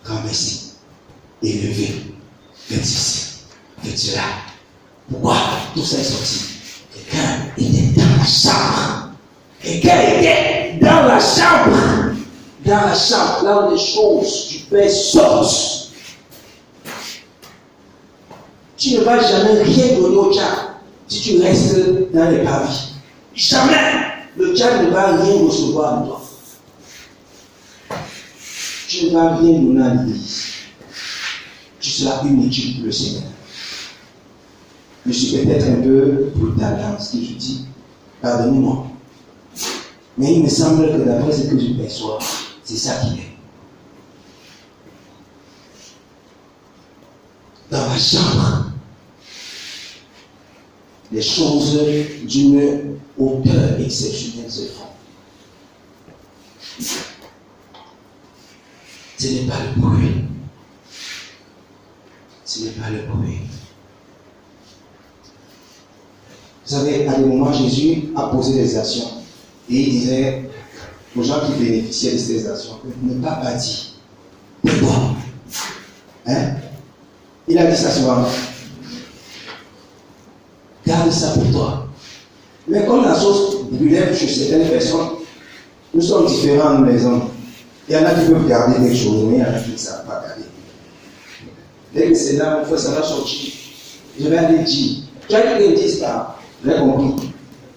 Grand merci. Élevé. Faites ici. Faites cela. Pourquoi tout ça est sorti? Quelqu'un était dans la chambre. Quelqu'un était dans la chambre. Dans la chambre, là où les choses du Père sortent. Tu ne vas jamais rien donner au diable si tu restes dans les pavis. Jamais le diable ne va rien recevoir de toi. Tu ne vas rien donner à l'église. Tu seras inutile pour le Seigneur. Je suis peut-être un peu brutal dans ce que je dis. Pardonnez-moi. Mais il me semble que d'après ce que je perçois, c'est ça qu'il est. Dans la chambre, les choses d'une hauteur exceptionnelle se font. Ce n'est pas le bruit. Ce n'est pas le bruit. Vous savez, à des moments, Jésus a posé des actions. Et il disait aux gens qui bénéficiaient de ces actions, ne pas dire. Pourquoi? Hein? Il a dit ça souvent. Garde ça pour toi. Mais comme la sauce brûlait chez certaines personnes, nous sommes différents, nous les hommes. Il y en a qui peuvent garder des choses, mais il y en a qui ne savent pas garder. Dès que c'est là, mon frère, ça va sortir. Je vais aller dire. Tu as dit qu'ils ne disent pas. J'ai compris.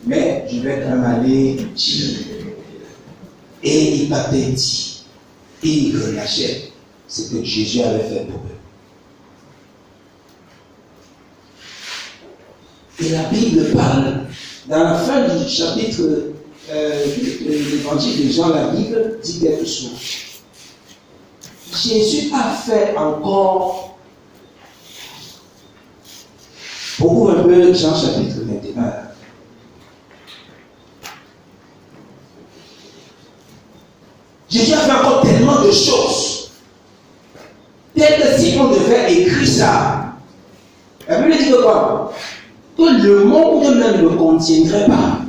Mais je vais quand même aller dire. Et il partait dit. Et il relâchait ce que Jésus avait fait pour eux. Et la Bible parle, dans la fin du chapitre de l'évangile de Jean, la Bible dit quelque chose. Jésus a fait encore, pour un peu Jean chapitre 21. Jésus a fait encore tellement de choses. Tel que si on devait écrire ça, la Bible dit que quoi? Que le monde même ne contiendrait pas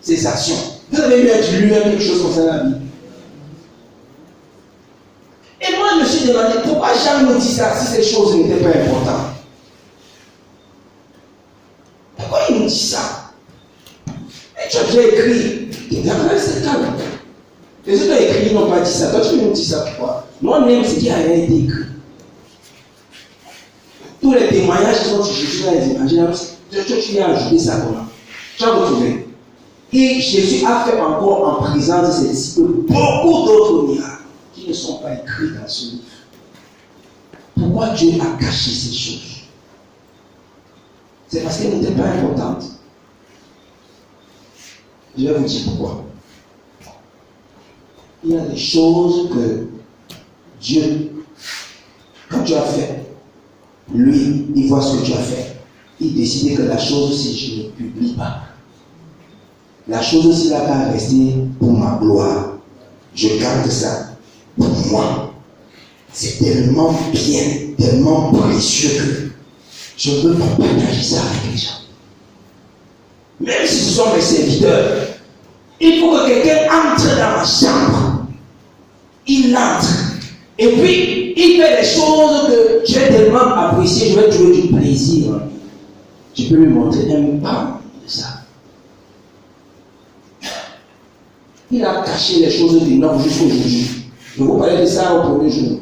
ses actions. Vous avez lu lui-même quelque chose comme ça dans la Bible. Et moi, je me suis demandé pourquoi Jean me dit ça si ces choses n'étaient pas importantes. Pourquoi il nous dit ça? Et tu as déjà écrit. C'est calme. Les autres ont écrit, ils n'ont pas dit ça. Toi, tu nous dis ça pourquoi? Moi, même ce qui a rien été écrit. Tous les témoignages qui sont sur Jésus dans les évangiles, tu viens ajouter ça comment? Tu as retrouvé. Et Jésus a fait encore en présence de ses disciples beaucoup d'autres miracles qui ne sont pas écrits dans ce livre. Pourquoi Dieu a caché ces choses? C'est parce qu'elles n'étaient pas importantes. Je vais vous dire pourquoi. Il y a des choses que Dieu, quand tu as fait, lui, il voit ce que tu as fait. Il décide que la chose aussi, je ne publie pas. La chose aussi, là, va rester pour ma gloire. Je garde ça pour moi. C'est tellement bien, tellement précieux que je ne peux pas partager ça avec les gens. Même si ce sont mes serviteurs, il faut que quelqu'un entre dans ma chambre. Il entre. Et puis, il fait des choses que j'ai tellement appréciées, je vais trouver du plaisir. Je peux lui montrer un pas de ça. Il a caché les choses d'énormes jusqu'aujourd'hui. Je vous parlais de ça au premier jour.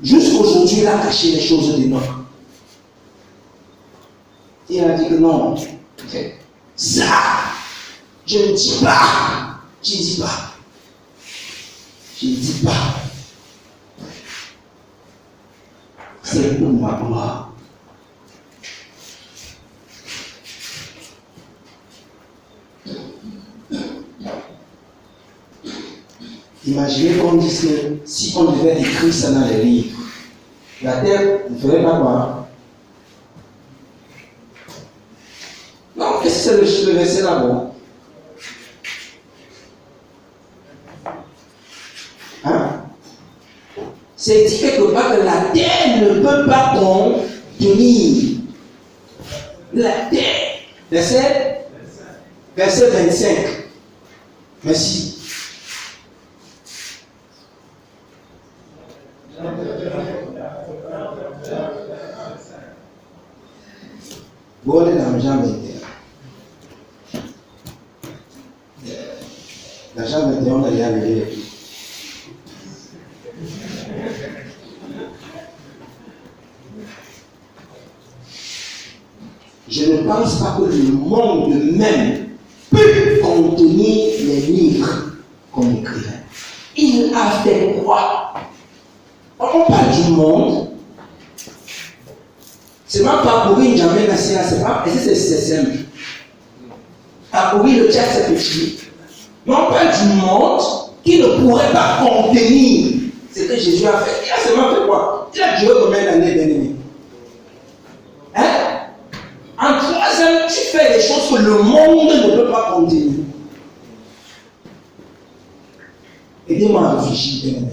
Jusqu'aujourd'hui, il a caché les choses d'énormes. Il a dit que non. Okay. Ça, je ne dis pas. Je ne dis pas. Je ne dis pas. C'est pour ma gloire. Imaginez qu'on dise que si on devait écrire ça dans les livres, la terre ne ferait pas quoi? Non, qu'est-ce que c'est le verset là-bas? Hein? C'est dit quelque part que la terre ne peut pas contenir. La terre. Verset 25. Merci. Vous allez dans Jean 21. Dans Jean 21, on a déjà levé les pieds. Je ne pense pas que le monde même peut contenir les livres qu'on écrivait. Il a fait quoi? On parle du monde. C'est pas parcourir jamais la séance, c'est pas. Et c'est simple. Parcourir le chat, c'est petit. Mais on parle du monde qui ne pourrait pas contenir ce que Jésus a fait. Il a seulement fait quoi? Il a duré combien d'années, bien-aimé? Hein? En 3 ans, tu fais des choses que le monde ne peut pas contenir. Aidez-moi à réfléchir, bien-aimé.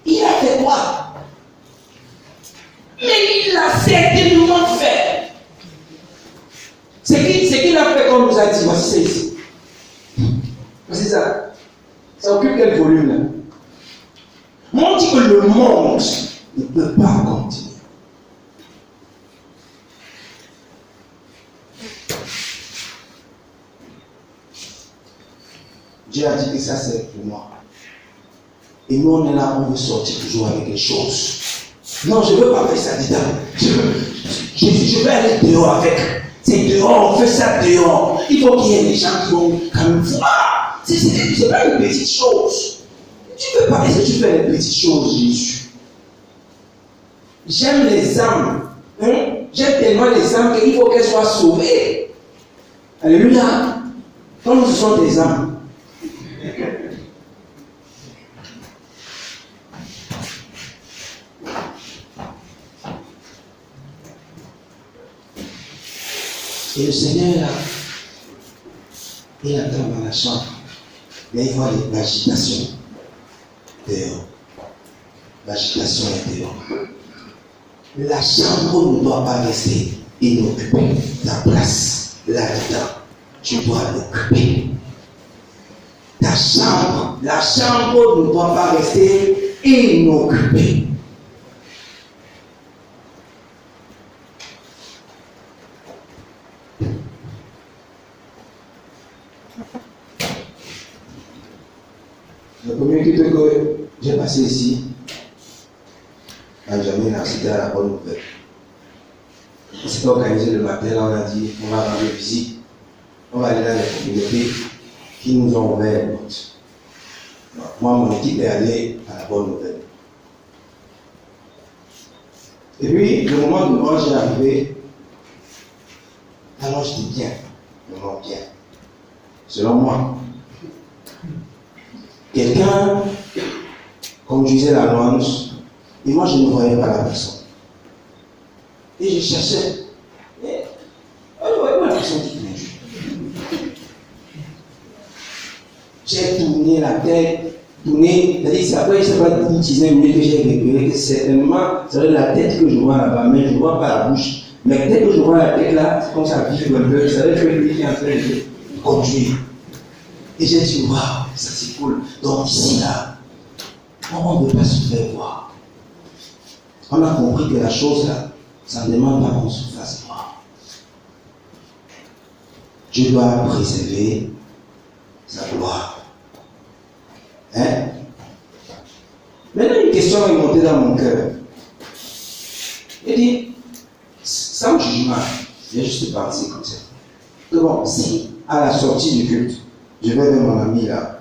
Il a fait quoi? Mais il a certainement fait. Ce qu'il a fait, comme nous a dit, voici c'est ici. Voici ça. Ça occupe quel volume là? On dit que le monde ne peut pas contenir. Dieu a dit que ça c'est pour moi. Et nous on est là, on veut sortir toujours avec les choses. Non, je ne veux pas faire ça dedans. Je veux aller dehors avec. C'est dehors, on fait ça dehors. Il faut qu'il y ait des gens qui vont comme voir. C'est pas une petite chose. Tu veux pas, est-ce que tu fais les petites choses, Jésus? J'aime les âmes. Hein? J'aime tellement les âmes qu'il faut qu'elles soient sauvées. Alléluia. Comme ce sont des âmes. Et le Seigneur là, il attend dans la chambre, mais il voit l'agitation dehors. L'agitation est dehors. La chambre ne doit pas rester inoccupée. Ta place là-dedans, tu dois l'occuper. Ta chambre, la chambre ne doit pas rester inoccupée. Le premier culte que j'ai passé ici, Benjamin a cité à la bonne nouvelle. On s'est organisé le matin, là on a dit on va rendre visite. On va aller dans les communautés qui nous ont ouvert les portes. Moi, mon équipe est allée à la bonne nouvelle. Et puis, le moment où moi j'ai arrivé, alors je dis bien, vraiment bien. Selon moi. Quelqu'un, comme je disais la louange, et moi je ne voyais pas la personne. Et je cherchais. Et je ne voyais pas la personne qui venait. J'ai tourné la tête, c'est après, je ne sais pas, 10 minutes que j'ai récupéré, que certainement, c'est la tête que je vois là-bas, mais je ne vois pas la bouche. Mais dès que je vois la tête là, c'est comme ça, vif un peu, ça veut dire que lui qui est en train de conduire. Et j'ai dit, waouh, ça c'est cool. Donc ici, là, on ne peut pas se faire voir. On a compris que la chose là, ça ne demande pas qu'on se fasse voir. Dieu doit préserver sa gloire. Hein? Maintenant, une question est montée dans mon cœur. Il dit, sans jugement, j'ai juste pensé comme ça. Que bon, si à la sortie du culte, je vais vers mon ami là,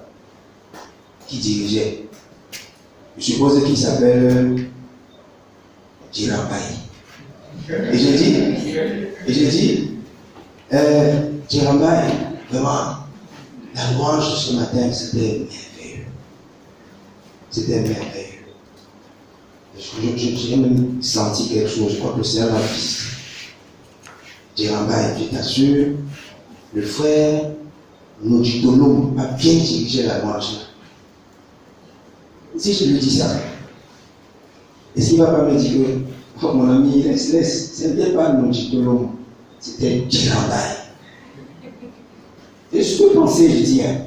qui dirigeait. Je suppose qu'il s'appelle Djirambaye. Et j'ai dit, Djirambaye, vraiment, La louange de ce matin, c'était merveilleux. C'était merveilleux. J'ai même senti quelque chose. Je crois que le Seigneur l'a visité. Djiramba, je t'assure, le frère Nojitolom a bien dirigé la louange. Si je lui dis ça, est-ce qu'il ne va pas me dire que, oh, mon ami, laisse, ce n'était pas Nojitolom, c'était Djiramba. Et je peux penser, je dis, hein,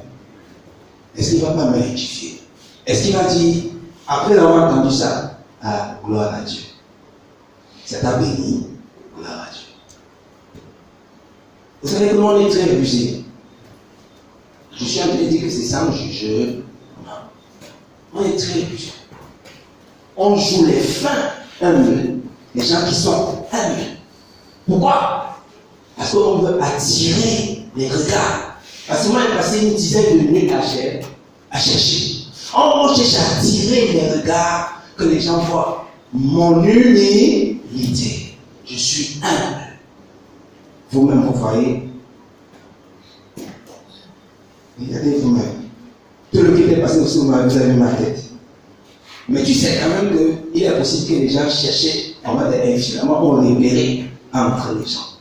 est-ce qu'il ne va pas me rectifier? Est-ce qu'il va dire, après avoir entendu ça, ah, gloire à Dieu. Ça t'a béni, gloire à Dieu. Vous savez comment on est très rusé. Je suis en train de dire que c'est ça un jugeur. Non. On est très rusé. On joue les fins humbles, les gens qui sont humbles. Pourquoi? Parce qu'on veut attirer les regards. Parce que moi, j'ai passé une dizaine de minutes à chercher. On cherche à attirer les regards que les gens voient. Mon humilité. Je suis humble. Vous-même, vous voyez. Regardez vous-même. Tout le qui est passé aussi, vous avez vu ma tête. Mais tu sais quand même qu'il est possible que les gens cherchaient en mode finalement on libérait entre les gens.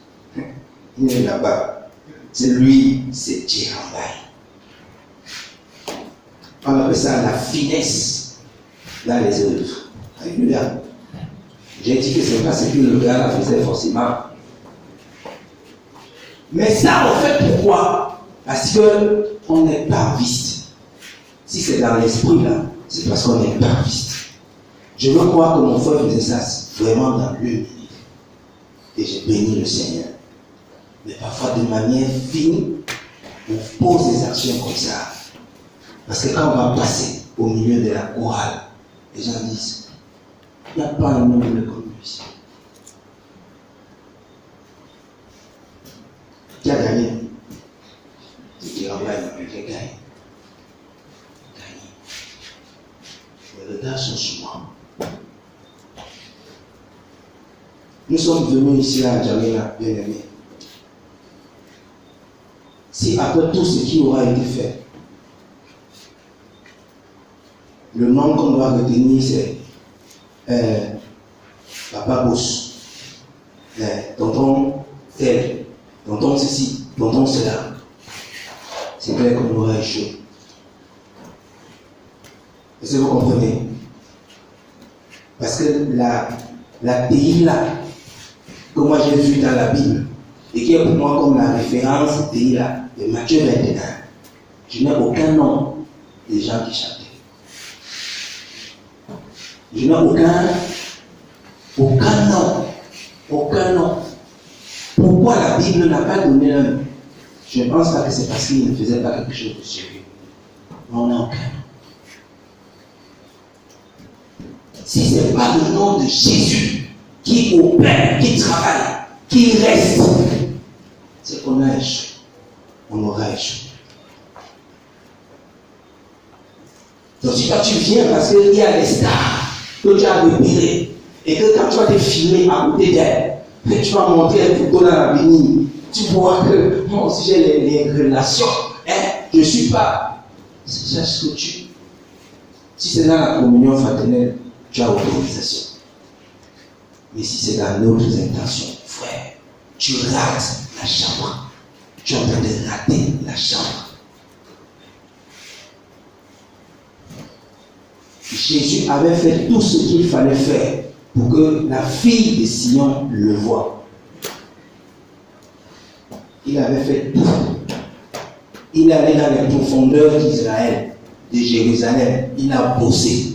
Il est là-bas. C'est lui, c'est Djiramba. On appelle ça la finesse dans les œuvres. Alléluia. J'ai dit que c'est pas ce que le gars faisait forcément. Mais ça, en fait, pourquoi? Parce qu'on n'est pas viste. Si c'est dans l'esprit là, c'est parce qu'on n'est pas viste. Je veux croire que mon frère faisait ça vraiment dans l'humilité. Et j'ai béni le Seigneur. Mais parfois, de manière fine, on pose des actions comme ça. Parce que quand on va passer au milieu de la chorale, les gens disent, il n'y a pas un noble comme lui ici. Qui a gagné? Djiramba, il a gagné. Les regards sont sur moi. Nous sommes venus ici à Djamena, bien aimés. Si après tout ce qui aura été fait, le nom qu'on doit retenir c'est Papa Boss, tonton tel, tonton ceci, tonton cela, c'est clair qu'on aura échoué. Est-ce que vous comprenez? Parce que la Tehillah que moi j'ai vue dans la Bible et qui est pour moi comme la référence Tehillah de Matthieu 21, je n'ai aucun nom des gens qui chantaient. Je n'ai aucun nom. Pourquoi la Bible n'a pas donné un nom? Je ne pense pas que c'est parce qu'il ne faisait pas quelque chose de sérieux. Mais on n'a aucun nom. Si ce n'est pas le nom de Jésus qui opère, qui travaille, qui reste, c'est qu'on a échoué. On aura échoué. Donc si toi tu viens parce qu'il y a des stars que tu as repérées et que quand tu vas te filmer à côté d'elle, tu vas montrer un photo dans l'avenir, tu vois que moi aussi j'ai les relations, je ne suis pas. C'est ce que tu. Si c'est dans la communion fraternelle, tu as autorisation. Mais si c'est dans d'autres intentions, frère, tu rates la chambre. Tu es en train de rater la chambre. Jésus avait fait tout ce qu'il fallait faire pour que la fille de Sion le voie. Il avait fait tout. Il allait dans les profondeurs d'Israël, de Jérusalem. Il a bossé.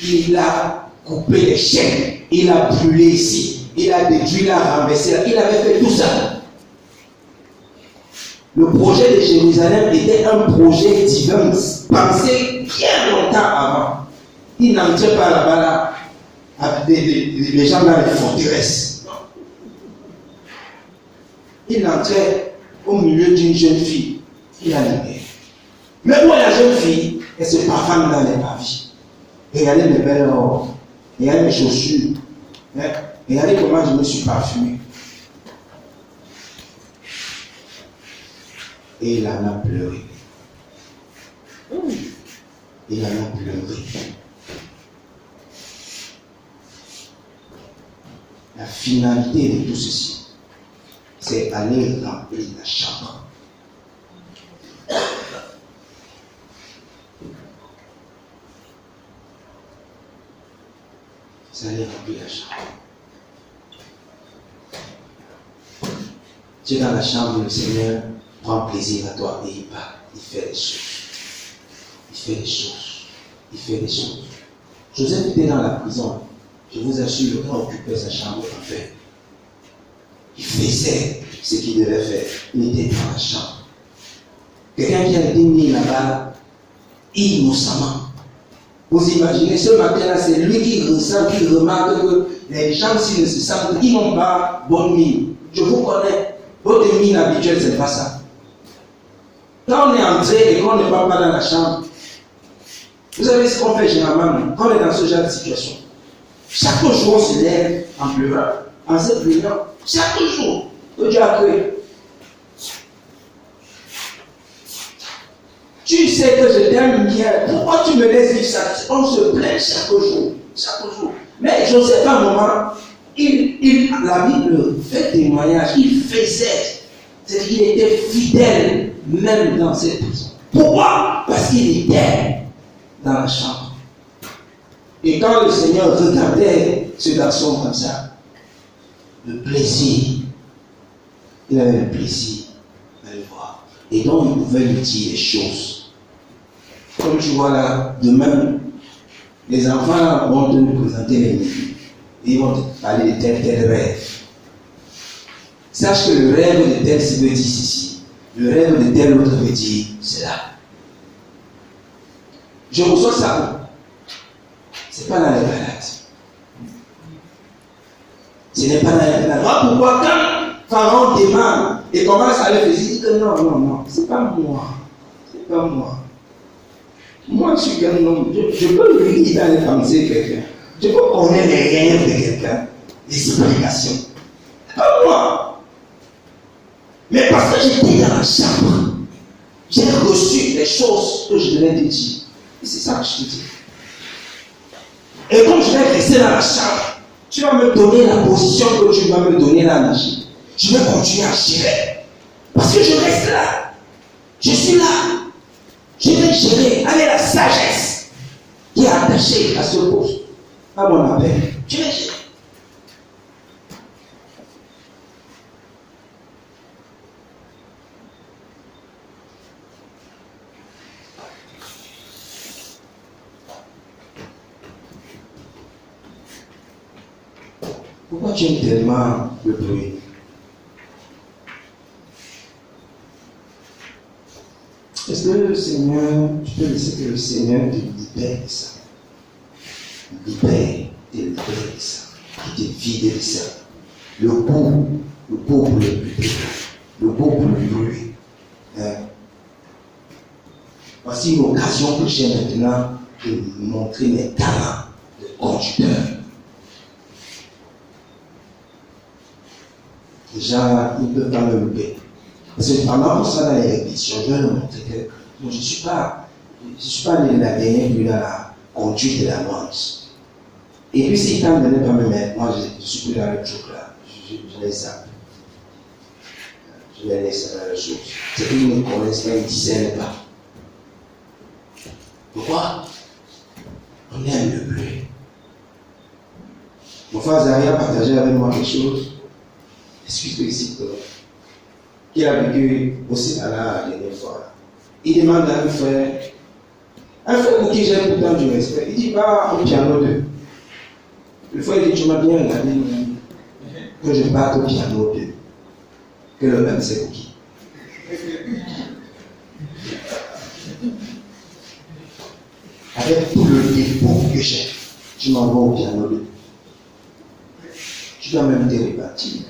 Il a coupé les chaînes. Il a brûlé ici. Il a détruit, il a renversé. Il avait fait tout ça. Le projet de Jérusalem était un projet divin, pensé bien longtemps avant. Il n'entrait pas là-bas là, avec les gens dans les forteresses. Il entrait au milieu d'une jeune fille. Il a libéré. Mais où est la jeune fille? Elle se parfume dans les pavis. Regardez mes belles robes. Regardez mes chaussures. Regardez comment je me suis parfumé. Et il en a pleuré. Il en a pleuré. La finalité de tout ceci, c'est aller remplir la chambre. C'est aller remplir la chambre. Tu es dans la chambre, le Seigneur prend plaisir à toi et il part. Il fait des choses. Il fait des choses. Il fait des choses. Joseph était dans la prison. Je vous assure, il occupait sa chambre en paix. Il faisait ce qu'il devait faire. Il était dans la chambre. Quelqu'un qui a été mis là-bas innocemment. Vous imaginez, ce matin-là, c'est lui qui ressent, qui remarque que les gens, s'ils ne se sentent, ils n'ont pas bonne mine. Je vous connais. Votre mine habituelle, c'est pas ça. Quand on est entré et qu'on ne va pas dans la chambre, vous savez ce qu'on fait généralement quand on est dans ce genre de situation. Chaque jour, on se lève en pleurant, en se plaignant. Chaque jour, que Dieu a créé. Tu sais que je t'aime bien. Pourquoi tu me laisses vivre ça? On se plaint chaque jour. Chaque jour. Mais Joseph, à un moment, la Bible fait témoignage. Il faisait. C'est qu'il était fidèle même dans cette prison. Pourquoi? Parce qu'il était dans la chambre. Et quand le Seigneur regardait ce garçon comme ça, le plaisir, il avait le plaisir de le voir. Et donc il pouvait lui dire des choses. Comme tu vois là, demain, les enfants vont te nous présenter les livres. Ils vont te parler de tel rêve. Sache que le rêve de tel veut dire ceci. Le rêve de tel autre veut dire cela. Je reçois ça. Ce n'est pas dans les balades. Ce n'est pas dans les balades. Voilà pourquoi quand Pharaon demande et commence à le faire, il dit que non, c'est pas moi. C'est pas moi. Moi, je suis un homme. Je peux lire dans les pensées de quelqu'un. Je peux connaître les rêves de quelqu'un, les explications. C'est pas moi. Mais parce que j'étais dans la chambre, j'ai reçu les choses que je devais te dire. Et c'est ça que je te dis. Et comme je vais rester dans la chambre, tu vas me donner la position que tu vas me donner là, magie. Je vais continuer à gérer. Parce que je reste là. Je suis là. Je vais gérer avec la sagesse qui est attachée à ce poste, à mon appel. Je vais gérer. Pourquoi tu aimes tellement le bruit? Est-ce que le Seigneur, tu peux laisser que le Seigneur te libère de ça? Libère de ça. Qui te vide de ça. Le goût pour le bruit. Le goût pour le bruit. Voici une occasion que j'ai maintenant de montrer mes talents de conducteur. Déjà, ils ne peuvent pas me louper. Parce que pendant ça, dans les répétitions, je vais leur montrer que moi, je ne suis pas la dernière plus dans la conduite de la nuance. Et puis, s'ils ne venaient pas me mettre, moi, je suis plus dans le truc là. Je les zappe. Je les laisse dans les choses. C'est qu'ils ne connaissent pas, ils ne discernent pas. Pourquoi? On aime le bruit. Mon frère Zaria a partagé avec moi quelque chose. Excuse-moi ici, qu'il a vécu aussi à la dernière fois. Il demande à un frère pour qui j'ai pourtant du respect, il dit va au piano 2. Le frère dit tu m'as bien regardé, que je parte au piano 2. Que le même c'est pour qui. Avec tout le dépôt que j'ai, tu m'envoies au piano 2. Tu dois même te répartir.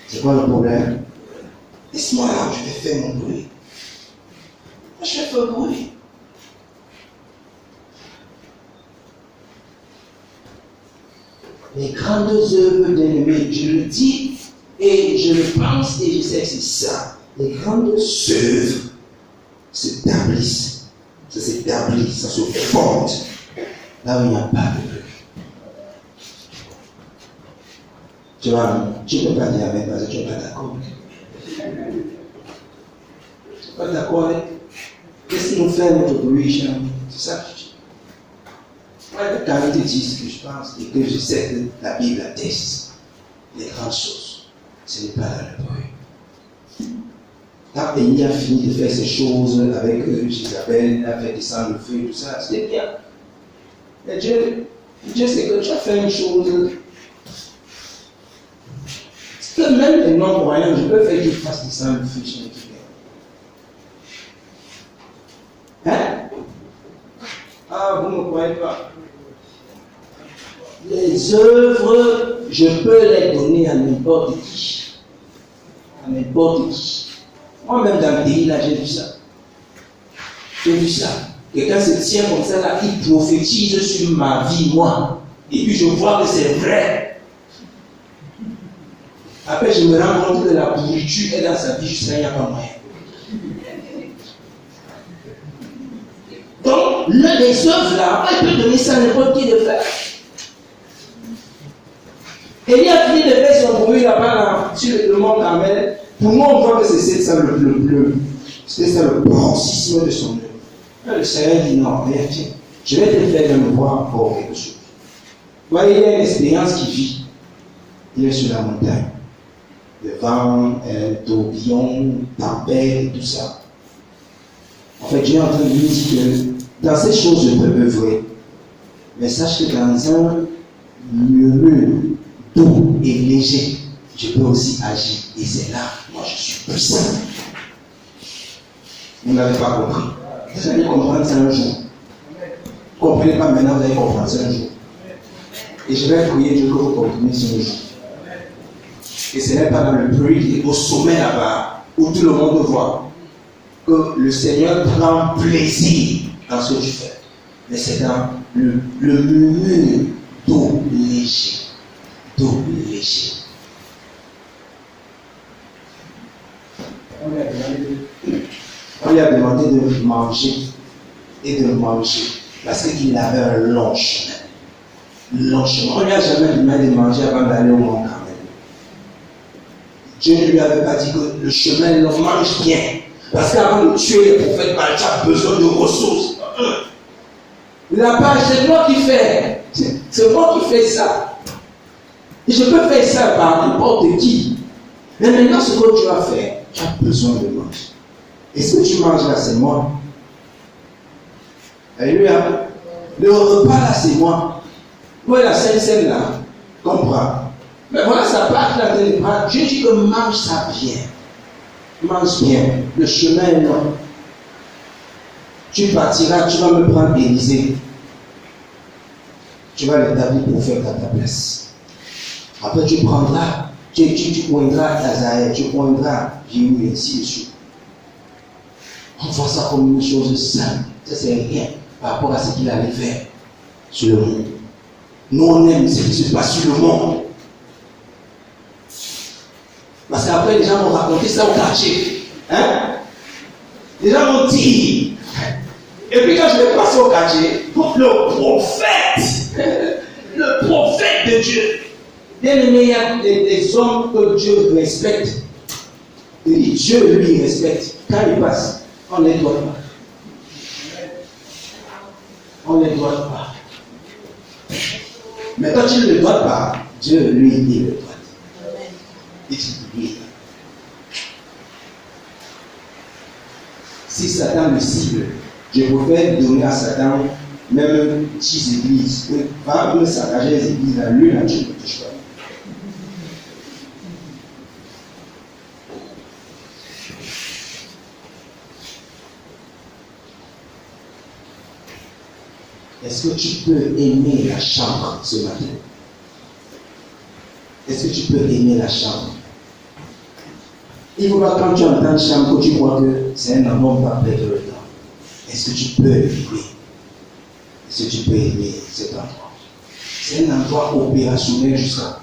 C'est quoi le problème? Laisse-moi là, je vais faire mon bruit. Moi, je vais faire le bruit. Les grandes œuvres d'ennemis, je le dis Et je le pense et je sais que c'est ça. Les grandes œuvres s'établissent. Ça s'établit, ça se fonde. Là où il n'y a pas de bruit. Tu vois, tu ne peux pas dire avec parce que tu n'es pas d'accord. Tu n'es pas d'accord avec. Qu'est-ce qui nous fait notre bruit, cher ami? C'est ça que je dis. Quand il te dit ce que je pense et que je sais que la Bible atteste les grandes choses, ce n'est pas dans le bruit. Quand Élie a fini de faire ces choses avec Jézabel, il a fait descendre le feu et tout ça, c'était bien. Mais Dieu sait que tu as fait une chose. C'est que même les non-croyants, je peux faire qu'ils fassent descendre le feu chez les clients. Hein? Ah, vous ne me croyez pas? Les œuvres, je peux les donner à n'importe qui. À n'importe qui. Moi-même dans le pays, là, j'ai vu ça. J'ai vu ça. Quelqu'un se tient comme ça, là, il prophétise sur ma vie, moi. Et puis je vois que c'est vrai. Après, je me rends compte que la pourriture est dans sa vie, jusqu'à il n'y a pas moyen. Donc, les œuvres là, on peut donner ça à n'importe qui de faire. Et il a fini de faire son bruit là-bas sur le mont Carmel. Pour nous, on voit que c'était ça le brossissement de son œuvre. Le Seigneur dit non, regarde, tiens, je vais te faire de me voir encore quelque chose. Vous voyez, il y a une expérience qui vit. Il est sur la montagne. Le vent, tourbillon, tempête et tout ça. En fait, Dieu est en train de lui dire que dans ces choses, je peux œuvrer. Mais sache que dans un murmure doux et léger, je peux aussi agir. Et c'est là, moi, je suis puissant. Vous n'avez pas compris. Vous allez comprendre ça un jour. Vous ne comprenez pas maintenant, vous allez comprendre ça un jour. Et je vais prier Dieu que vous compreniez ça un jour. Et ce n'est pas dans le bruit, au sommet là-bas, où tout le monde voit, que le Seigneur prend plaisir dans ce que tu fais. Mais c'est dans le murmure doux léger. Doux léger. On lui a demandé de manger et de manger parce qu'il avait un long chemin. Long chemin. On ne lui a jamais demandé de manger avant d'aller au mont Carmel. Dieu ne lui avait pas dit que le chemin le mange bien. Parce qu'avant de tuer les prophètes, tu as besoin de ressources. La page, c'est moi qui fais. C'est moi qui fais ça. Et je peux faire ça par n'importe qui. Mais maintenant, ce que tu vas faire, tu as besoin de manger. Et ce que tu manges là, c'est moi. Alléluia. Le repas là, c'est moi. Ouais, la scène là, comprends. Mais voilà, ça part là dans les bras. Dieu dit que mange ça bien. Mange bien. Le chemin est long. Tu partiras, tu vas me prendre Élisée. Tu vas l'établir pour faire à ta place. Après, tu prendras, tu poindras Azaël, tu poindras Jéhu et ainsi de suite. On voit ça comme une chose simple. Ça, c'est rien par rapport à ce qu'il allait faire sur le monde. Nous, on aime ce qui se passe sur le monde. Parce qu'après, les gens vont raconter ça au quartier. Hein? Les gens vont dire. Et puis, quand je vais passer au quartier, le prophète de Dieu, bien aimé, il y a des hommes que Dieu respecte. Et Dieu lui respecte. Quand il passe, on ne les doit pas. On ne les doit pas. Mais quand tu ne le dois pas, Dieu lui, il le doit. Et tu dis, si Satan me cible, je préfère donner à Satan même 10 églises. Va me saccager les églises, là, lui, là, tu ne touches pas. Est-ce que tu peux aimer la chambre ce matin? Est-ce que tu peux aimer la chambre? Il ne faut pas quand tu entends chambre que tu crois que c'est un amour pas perdre le temps. Est-ce que tu peux aimer? Est-ce que tu peux aimer cet endroit? C'est un endroit opérationnel jusqu'à.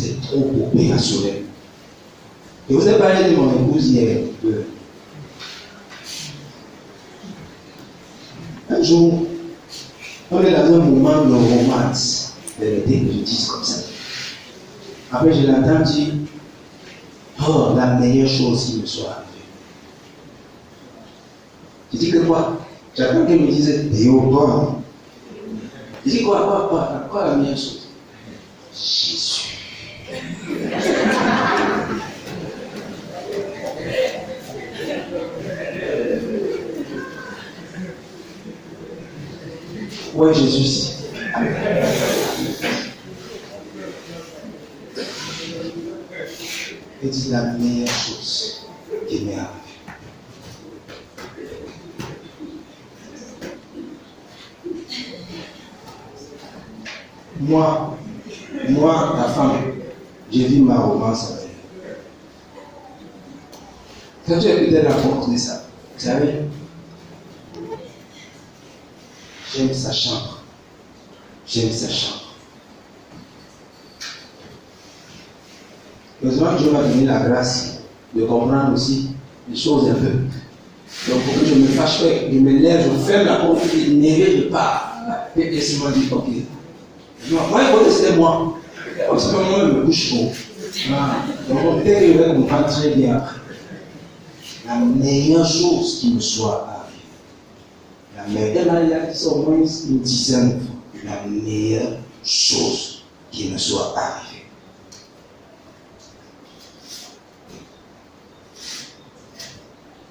C'est trop opérationnel. Et vous avez parlé de mon épouse hier. Un jour, on est dans un moment de romance. Permettez que je dise comme ça. Après, je l'entends dire, oh, la meilleure chose qui me soit arrivée. Je dis que quoi? J'attends qu'elle me dise, Théo, quoi? Je dis quoi la meilleure chose? Jésus. Ouais, Jésus. Et c'est la meilleure chose qui m'est arrivée. Moi, ta femme, j'ai vu ma romance avec elle. Quand tu as peut-être raconté ça, vous savez, j'aime sa chambre. J'aime sa chambre. Heureusement que Dieu m'a donné la grâce de comprendre aussi les choses un peu. Donc, pour que je me fâche, je me lève, je ferme la porte, je ne pas. Et il m'a dit, ok. Moi, c'était moi. Parce que moi, je me couche trop. Donc, peut-être que je vais comprendre très bien. La meilleure chose qui me soit arrivée. La meilleure, il y a qui sont au moins une dizaine de fois. La meilleure chose qui me soit arrivée.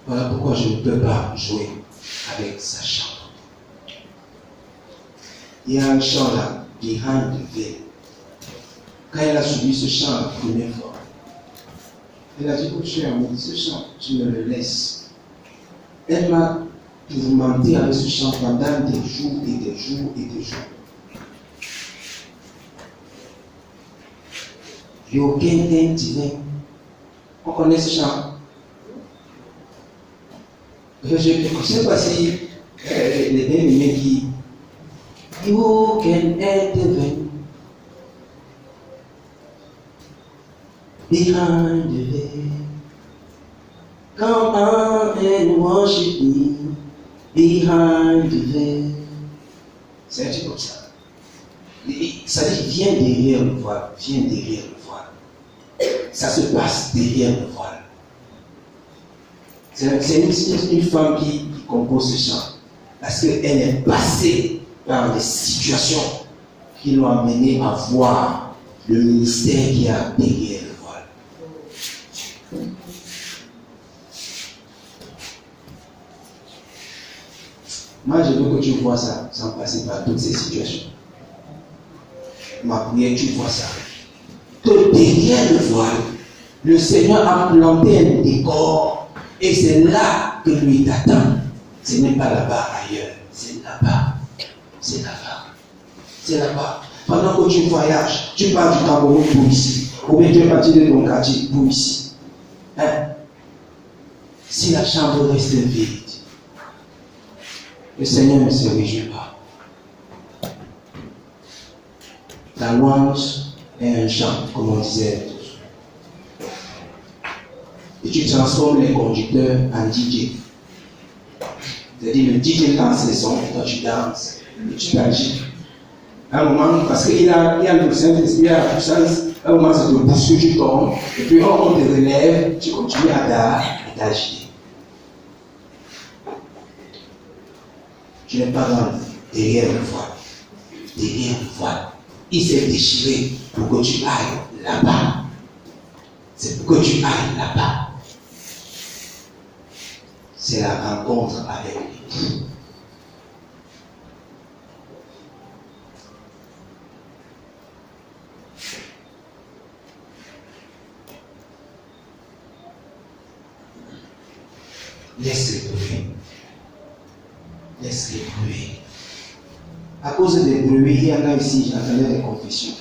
Voilà pourquoi je ne peux pas jouer avec sa chambre. Il y a un chant là, Behind the Veil. Quand elle a subi ce chant la première fois, elle a dit, oh cher, mais ce chant, tu me le laisses. Elle m'a tourmenté avec ce chant pendant des jours et des jours et des jours. You can divin. On connaît ce chant. Je ne sais pas si les bien-aimés qui You can intervene behind the veil. Come on and worship me behind the veil. C'est un truc comme ça. Ça dit viens derrière le voile, viens derrière le voile. Ça se passe derrière le voile. C'est une femme qui compose ce chant parce qu'elle est passée par des situations qui l'ont amenée à voir le ministère qui a derrière le voile. Moi, je veux que tu vois ça sans passer par toutes ces situations. Ma prière, tu vois ça. Que derrière le voile, le Seigneur a planté un décor. Et c'est là que lui t'attend. Ce n'est pas là-bas ailleurs. C'est là-bas. C'est là-bas. C'est là-bas. Pendant que tu voyages, tu pars du Cameroun pour ici. Ou bien tu es parti de ton quartier pour ici. Hein? Si la chambre reste vide, le Seigneur ne se réjouit pas. La louange est un chant, comme on disait. Et tu transformes les conducteurs en DJ. C'est-à-dire le DJ lance les sons et toi tu danses et tu t'agis. À un moment, parce qu'il y a le Saint-Esprit, il y a la puissance, à un moment ça te bouscule, tu tombes, et puis on te relève, tu continues à t'agiter. Tu n'es pas derrière le voile. Derrière le voile. Il s'est déchiré pour que tu ailles là-bas. C'est pour que tu ailles là-bas. C'est la rencontre avec lui. Laisse-les brûler. Laisse-les brûler. À cause des bruits, il y en a ici, j'entendais des confessions.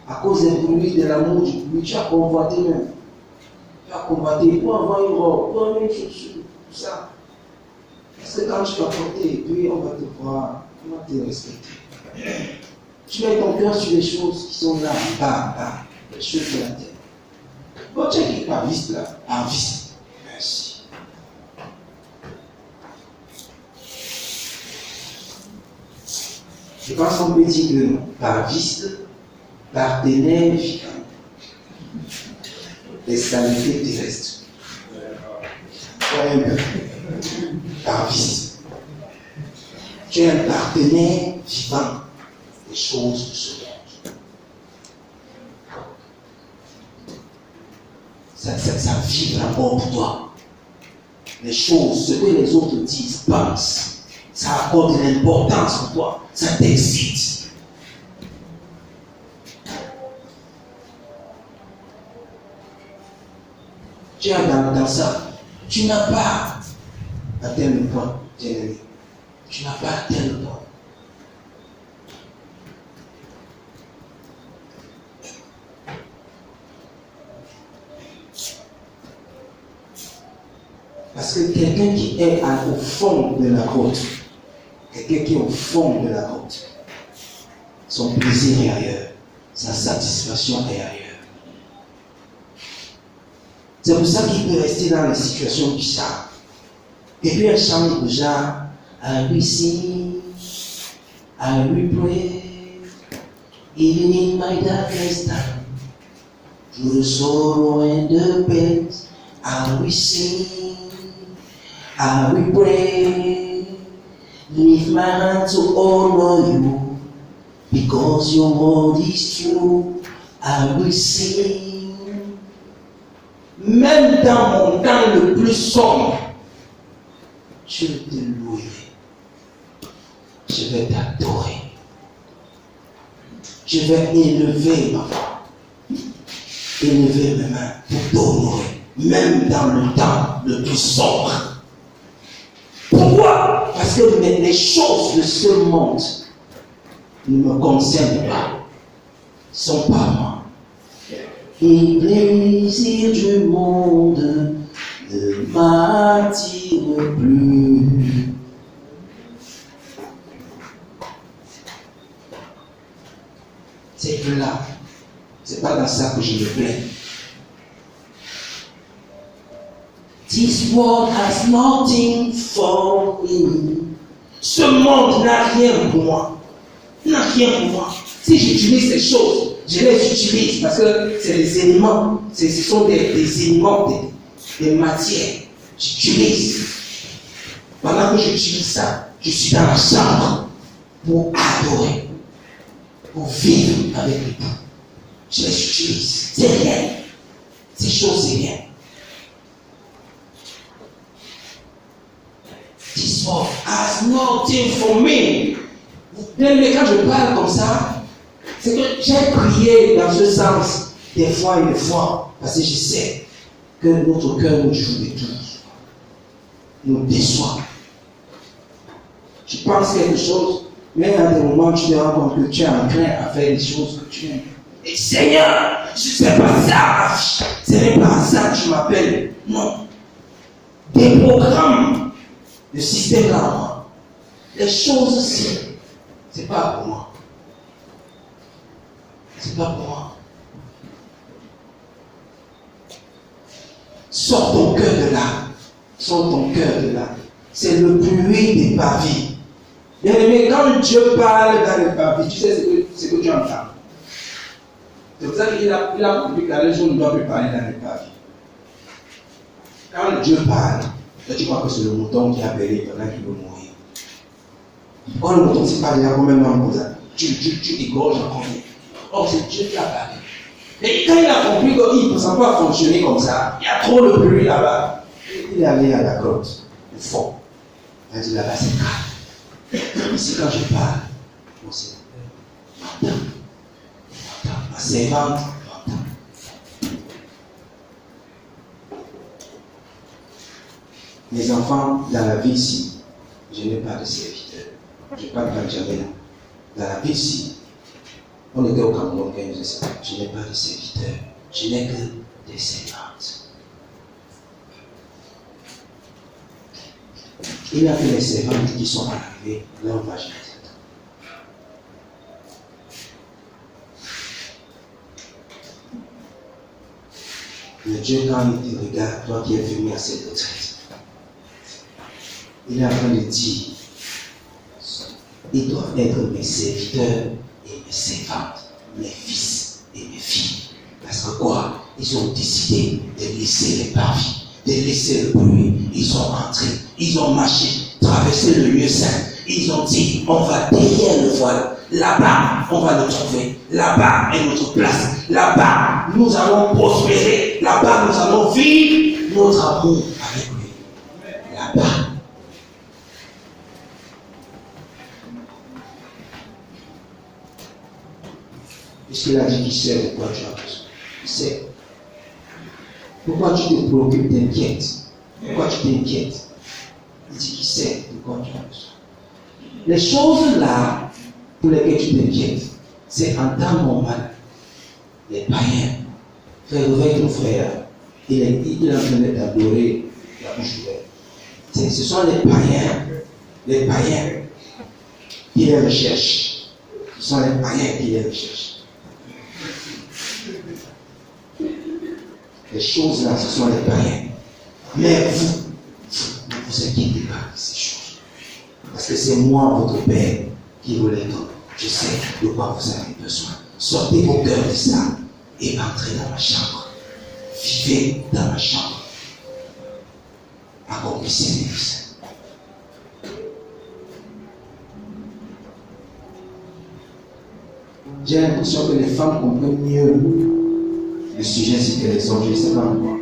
À cause des bruits, de l'amour du bruit, tu as convoité même. Tu as convoité pour avoir une robe, pour avoir une chaussure, tout ça. Parce que quand tu vas porter, puis on va te voir, on va te respecter. Tu mets ton cœur sur les choses qui sont là, bas, les choses de la terre. Bon, tu es qui aviste là, aviste. Merci. Je pense qu'on peut dire que aviste, partenaire vivant, les saletés terrestres. Aviste. Tu es un partenaire vivant des choses de ce monde. Ça vibre d'abord pour toi. Les choses, ce que les autres disent, pensent, ça accorde de l'importance pour toi. Ça t'excite. Tu es dans ça. Tu n'as pas atteint le point, bien-aimé. Tu n'as pas atteint le point. Parce que quelqu'un qui est au fond de la grotte, quelqu'un qui est au fond de la grotte, son plaisir est ailleurs, sa satisfaction est ailleurs. C'est pour ça qu'il peut rester dans les situations bizarres. Et puis elle chante déjà, I will sing, I will pray, even in my darkest time, through the sorrow and the pain, I will sing, I will pray, lift my hand to honor you, because your word is true, I will sing. Même dans mon temps le plus sombre, je vais te louer, je vais t'adorer, je vais élever ma voix, élever mes mains pour t'honorer, même dans le temps le plus sombre. Pourquoi? Parce que les choses de ce monde ne me concernent pas, ne sont pas moi. Les plaisirs du monde ne m'attirent plus. C'est que là, c'est pas dans ça que je me plais. This world has nothing for me. Ce monde n'a rien pour moi. N'a rien pour moi. Si j'utilise ces choses, je les utilise parce que c'est des éléments, ce sont des éléments, des matières. J'utilise. Pendant que j'utilise ça, je suis dans la chambre pour adorer, pour vivre avec l'époux. Je les utilise. C'est rien. Ces choses, c'est rien. This world has nothing for me. Quand je parle comme ça, c'est que j'ai prié dans ce sens des fois et des fois, parce que je sais que notre cœur nous joue des tours, nous déçoit. Tu penses quelque chose, mais à des moments tu te rends compte que tu es en train à faire des choses que tu aimes. Et Seigneur, je ne sais pas ça, ce n'est pas ça que je m'appelle. Non. Des programmes, le système là, les choses aussi, c'est pas pour moi. C'est pas pour moi. Sors ton cœur de là. Sors ton cœur de là. C'est le bruit des pavis. Bien aimé, quand Dieu parle dans les pavis, tu sais ce que tu entends. C'est pour ça qu'il a compris qu'à les gens ne doivent plus parler dans les pavis. Quand Dieu parle, tu crois que c'est le mouton qui a appelé pendant qu'il veut mourir. Quand le mouton ne sait pas déjà combien de temps tu égorges en combien. Or, c'est Dieu qui a parlé. Et quand il a compris qu'il ne peut pas fonctionner comme ça, il y a trop de bruit là-bas. Il est allé à la grotte, au fond. Il a dit là-bas, c'est calme. Ici, quand je parle, mon Seigneur, m'entend. Ma servante m'entend. Mes enfants, dans la vie ici, je n'ai pas de serviteur. Je parle pas jamais là. Dans la vie ici, on était au Cameroun quand nous disait, je n'ai pas de serviteur, je n'ai que des servantes. Il a fait les servantes qui sont arrivées, là on va jeter. Mais Dieu, quand il te regarde, toi qui es venu à cette retraite, il est en train de dire, ils doivent être mes serviteurs et mes servantes, mes fils et mes filles. Parce que quoi? Ils ont décidé de laisser les parvis, de laisser le bruit. Ils sont entrés, ils ont marché, traversé le lieu saint. Ils ont dit, on va derrière le voile. Là-bas, on va le trouver. Là-bas est notre place. Là-bas, nous allons prospérer. Là-bas, nous allons vivre notre amour avec lui. Là-bas. Puisqu'il a dit qu'il sait de quoi tu as besoin. Il sait. Pourquoi tu te préoccupes, t'inquiètes? Pourquoi tu t'inquiètes? Il dit qu'il sait de quoi tu as besoin. Les choses là pour lesquelles tu t'inquiètes, c'est en temps normal. Les païens, frère, réveille ton frère. Il est en train d'adorer la bouche ouverte. Ce sont les païens qui les recherchent. Ce sont les païens qui les recherchent. Les choses là, ce sont les païens. Mais vous, ne vous inquiétez pas de ces choses. Parce que c'est moi, votre Père, qui vous les donne. Je sais de quoi vous avez besoin. Sortez vos cœurs de ça et entrez dans ma chambre. Vivez dans ma chambre. Accomplissez mes desseins. J'ai l'impression que les femmes comprennent mieux le sujet, c'est que les hommes, je ne sais pas pourquoi.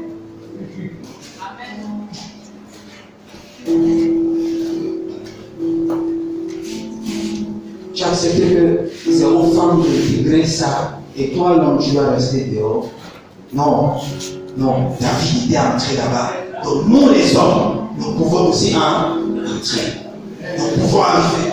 J'ai accepté que c'est aux femmes d'intégrer ça et toi, l'homme, tu vas rester dehors. Non, David était entré là-bas. Donc nous, les hommes, nous pouvons aussi entrer. Nous pouvons arriver.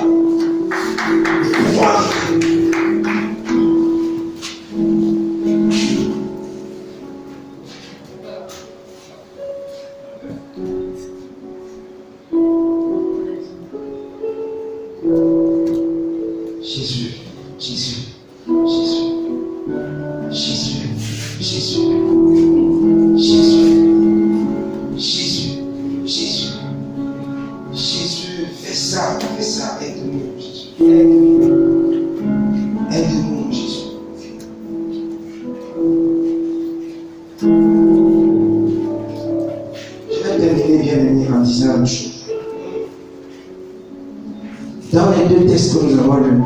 Dans les deux textes que nous avons lus,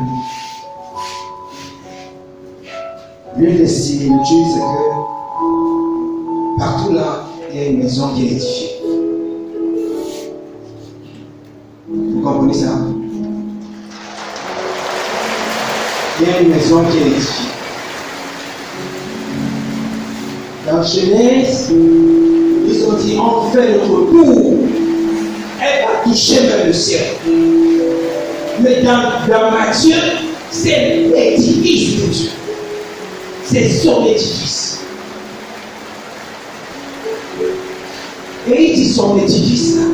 l'une des similitudes, c'est que partout là, il y a une maison qui est édifiée. Vous comprenez ça? Il y a une maison qui est édifiée. Dans Genèse, ils ont dit, on fait notre tour. Elle va toucher même le ciel. Mais dans Matthieu, c'est l'édifice de Dieu. C'est son édifice. Et il dit son édifice là.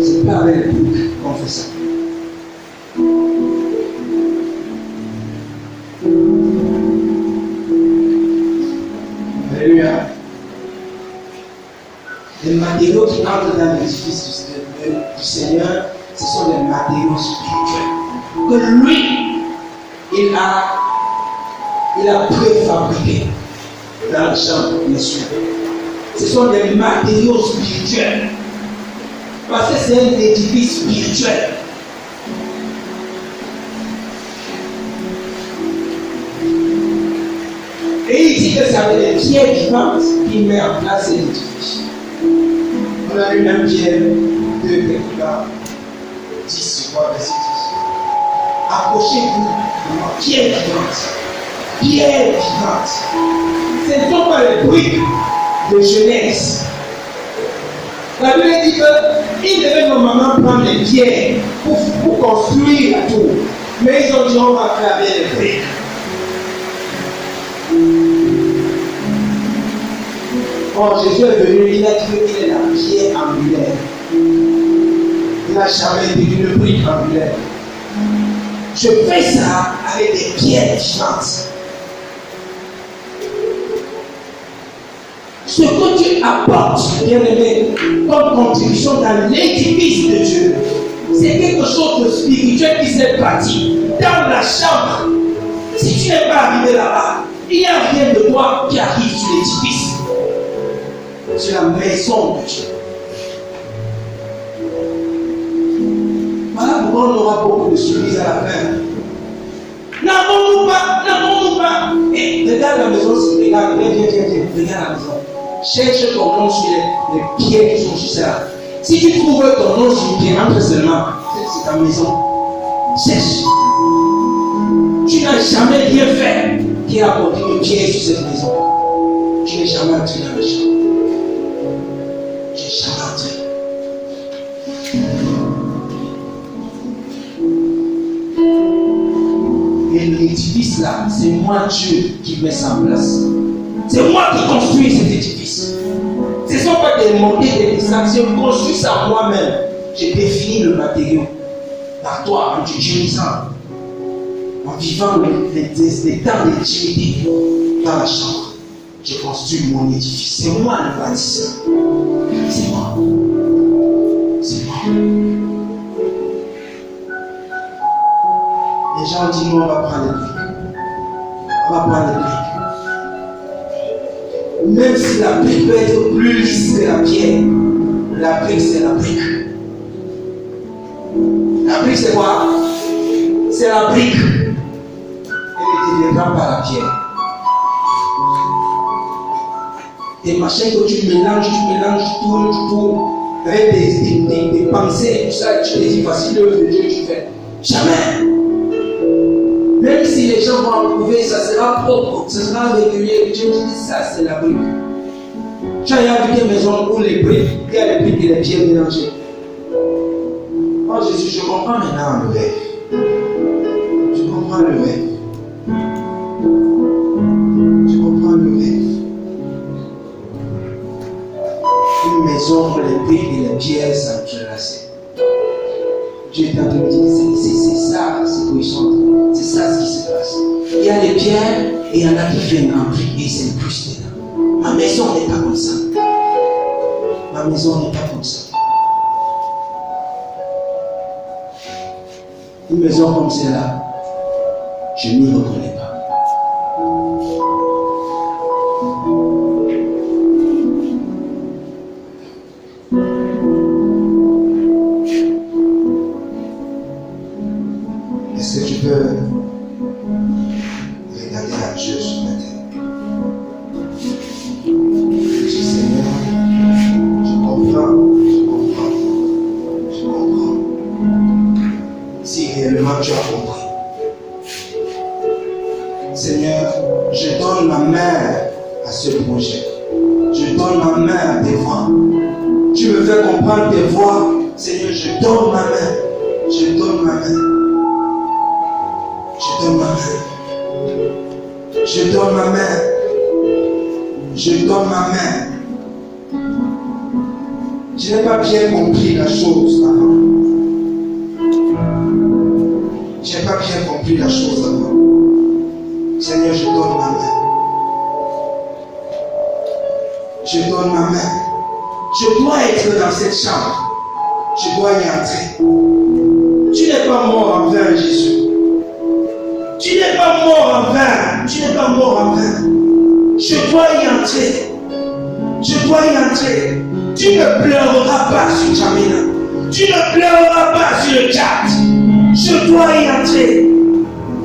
C'est pas avec le bouc qu'on fait ça. Alléluia. Les matériaux qui entrent dans l'édifice du Seigneur, ce sont des matériaux spirituels que lui, il a préfabriqués dans le champ, bien sûr. Ce sont des matériaux spirituels. Parce que c'est un édifice spirituel. Et il dit que c'est avec les pierres vivantes qu'il met en place l'édifice. On a eu un Pierre 2, quelque part. 10, je crois, verset 10. Approchez-vous de ma pierre vivante. Pierre vivante. Ce ne sont pas les briques de Genèse. La Bible dit qu'ils devaient normalement prendre les pierres pour construire la tour. Mais ils ont dit on va faire avec les briques. Quand Jésus est venu, il a dit qu'il est la pierre angulaire. Il n'a jamais dit une brique angulaire. Je fais ça avec des pierres vivantes. Ce que tu apportes, bien-aimé, comme contribution dans l'édifice de Dieu, c'est quelque chose de spirituel qui s'est bâti dans la chambre. Si tu n'es pas arrivé là-bas, il n'y a rien de toi qui arrive sur l'édifice. C'est la maison de Dieu. Voilà pourquoi on aura beaucoup de surprises à la fin. N'avons-nous pas. Et regarde la maison, regarde, viens, regarde la maison. Cherche ton nom sur les pieds qui sont sur ça. Si tu trouves ton nom sur le pied, entre seulement, c'est ta maison. Cherche. Tu n'as jamais rien fait qui a apporté le pied sur cette maison. Tu n'es jamais entré dans le champ. Tu n'es jamais entré. Et l'édifice là, c'est moi Dieu qui met ça en place. C'est moi qui construis cet édifice. Ce ne sont pas des montées, des distances. Je construis ça moi-même. J'ai défini le matériau par toi en t'utilisant, en vivant les temps d'intimité dans la chambre. J'ai construit mon édifice. C'est moi le bâtisseur. C'est moi. C'est moi. Les gens disent, nous on va prendre les briques. On va prendre les briques. Même si la brique peut être plus lisse que la pierre, la brique c'est la brique. La brique c'est quoi? C'est la brique. Elle ne deviendra pas la pierre. Des machins que tu mélanges, tu tournes, avec des pensées, tout ça, tu te dis, voici l'œuvre de Dieu que tu fais. Jamais. Même si les gens vont approuver, ça sera propre, ce sera régulier. Dieu dit, ça c'est la brique. Tu as vu des maisons où les briques, il y a les briques et les pierres mélangées. Oh Jésus, je comprends maintenant le rêve. Je comprends le rêve. Je comprends le rêve. Une maison où les briques et les pierres s'entrelacent. Dieu est en train de me dire, c'est ça, c'est quoi ils sont. C'est ça ce qui se passe. Il y a les pierres et il y en a qui viennent en briques et ils s'incrustent dedans. Ma maison n'est pas comme ça. Ma maison n'est pas comme ça. Une maison comme celle-là, je n'y reconnais pas. Est-ce que tu peux regarder à Dieu ce matin? Je dis, Seigneur, je comprends. Si réellement tu as compris. Seigneur, je donne ma main à ce projet. Je donne ma main à tes voix. Tu me fais comprendre tes voix. Seigneur, je donne ma main. Je donne ma main. Je donne ma main. Je donne ma main. Je donne ma main. Je n'ai pas bien compris la chose avant. Je n'ai pas bien compris la chose avant. Seigneur, je donne ma main. Je donne ma main. Je dois être dans cette chambre. Je dois y entrer. Tu n'es pas mort en vain, Jésus. Tu n'es pas mort en vain. Tu n'es pas mort en vain. Je dois y entrer. Je dois y entrer. Tu ne pleureras pas sur Jamila. Tu ne pleureras pas sur le chat. Je dois y entrer.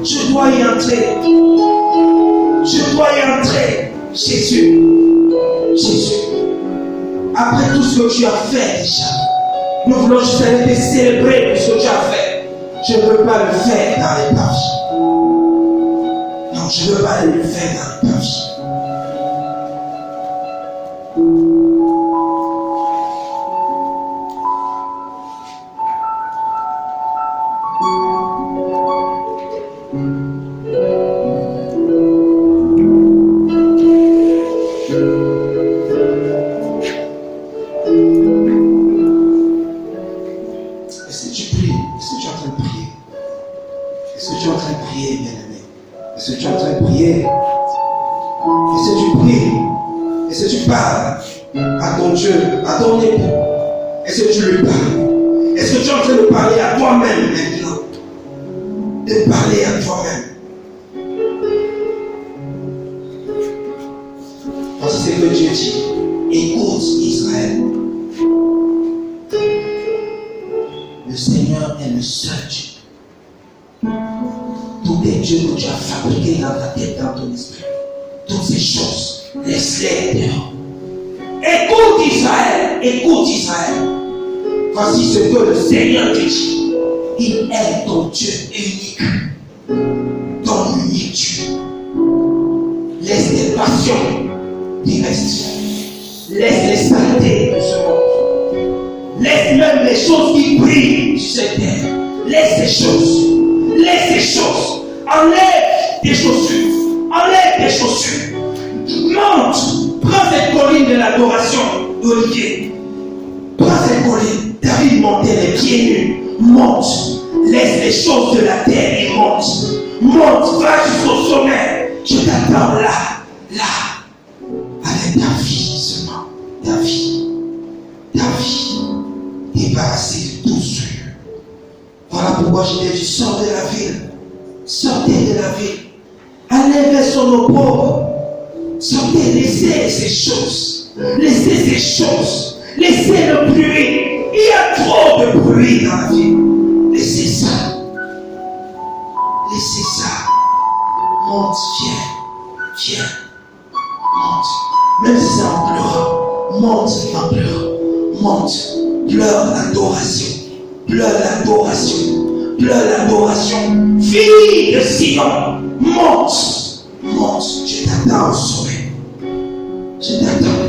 Je dois y entrer. Je dois y entrer. Jésus. Jésus. Après tout ce que tu as fait déjà, nous voulons juste aller te célébrer pour ce que tu as fait. Je ne veux pas le faire dans les pages. Non, je ne veux pas le faire dans les pages. Est-ce que tu es en train de prier, bien-aimé? Est-ce que tu es en train de prier? ton Dieu, à ton époux? Est-ce que tu lui parles? Est-ce que tu es en train de parler à toi-même maintenant? De parler à toi-même. Parce que c'est que Dieu dit. Écoute Israël. Le Seigneur est le seul Dieu. Tous les dieux que tu as fabriqués dans ta tête, dans ton esprit, toutes ces choses, laisse-les dehors. Écoute Israël, écoute Israël. Voici ce que le Seigneur te dit. Il est ton Dieu unique. Ton unique Dieu. Laisse les passions qui restent. Laisse les saletés de ce monde. Laisse même les choses qui brillent sur cette terre. Laisse ces choses. Laisse ces choses. Enlève tes chaussures. Enlève tes chaussures. Monte. Prends cette colline de l'adoration d'Olivier. Prends cette colline. David montait les pieds nus. Monte. Laisse les choses de la terre et monte. Monte. Va jusqu'au sommet. Je t'attends là. Là. Avec ta vie seulement. Ta vie. Ta vie. Débarrassée de tout cela. Voilà pourquoi je t'ai dit, sortez de la ville. Sortez de la ville. Allez vers son pauvres. Sortez, laissez ces choses. Laissez ces choses. Laissez le bruit. Il y a trop de bruit dans la vie. Laissez ça. Laissez ça. Monte, viens. Viens. Monte. Même si c'est en pleurant. Monte en pleurant. Monte. Pleure l'adoration. Pleure l'adoration. Pleure l'adoration. Fille de Sion. Monte. Monte. Je t'attends au sommet. Je t'attends.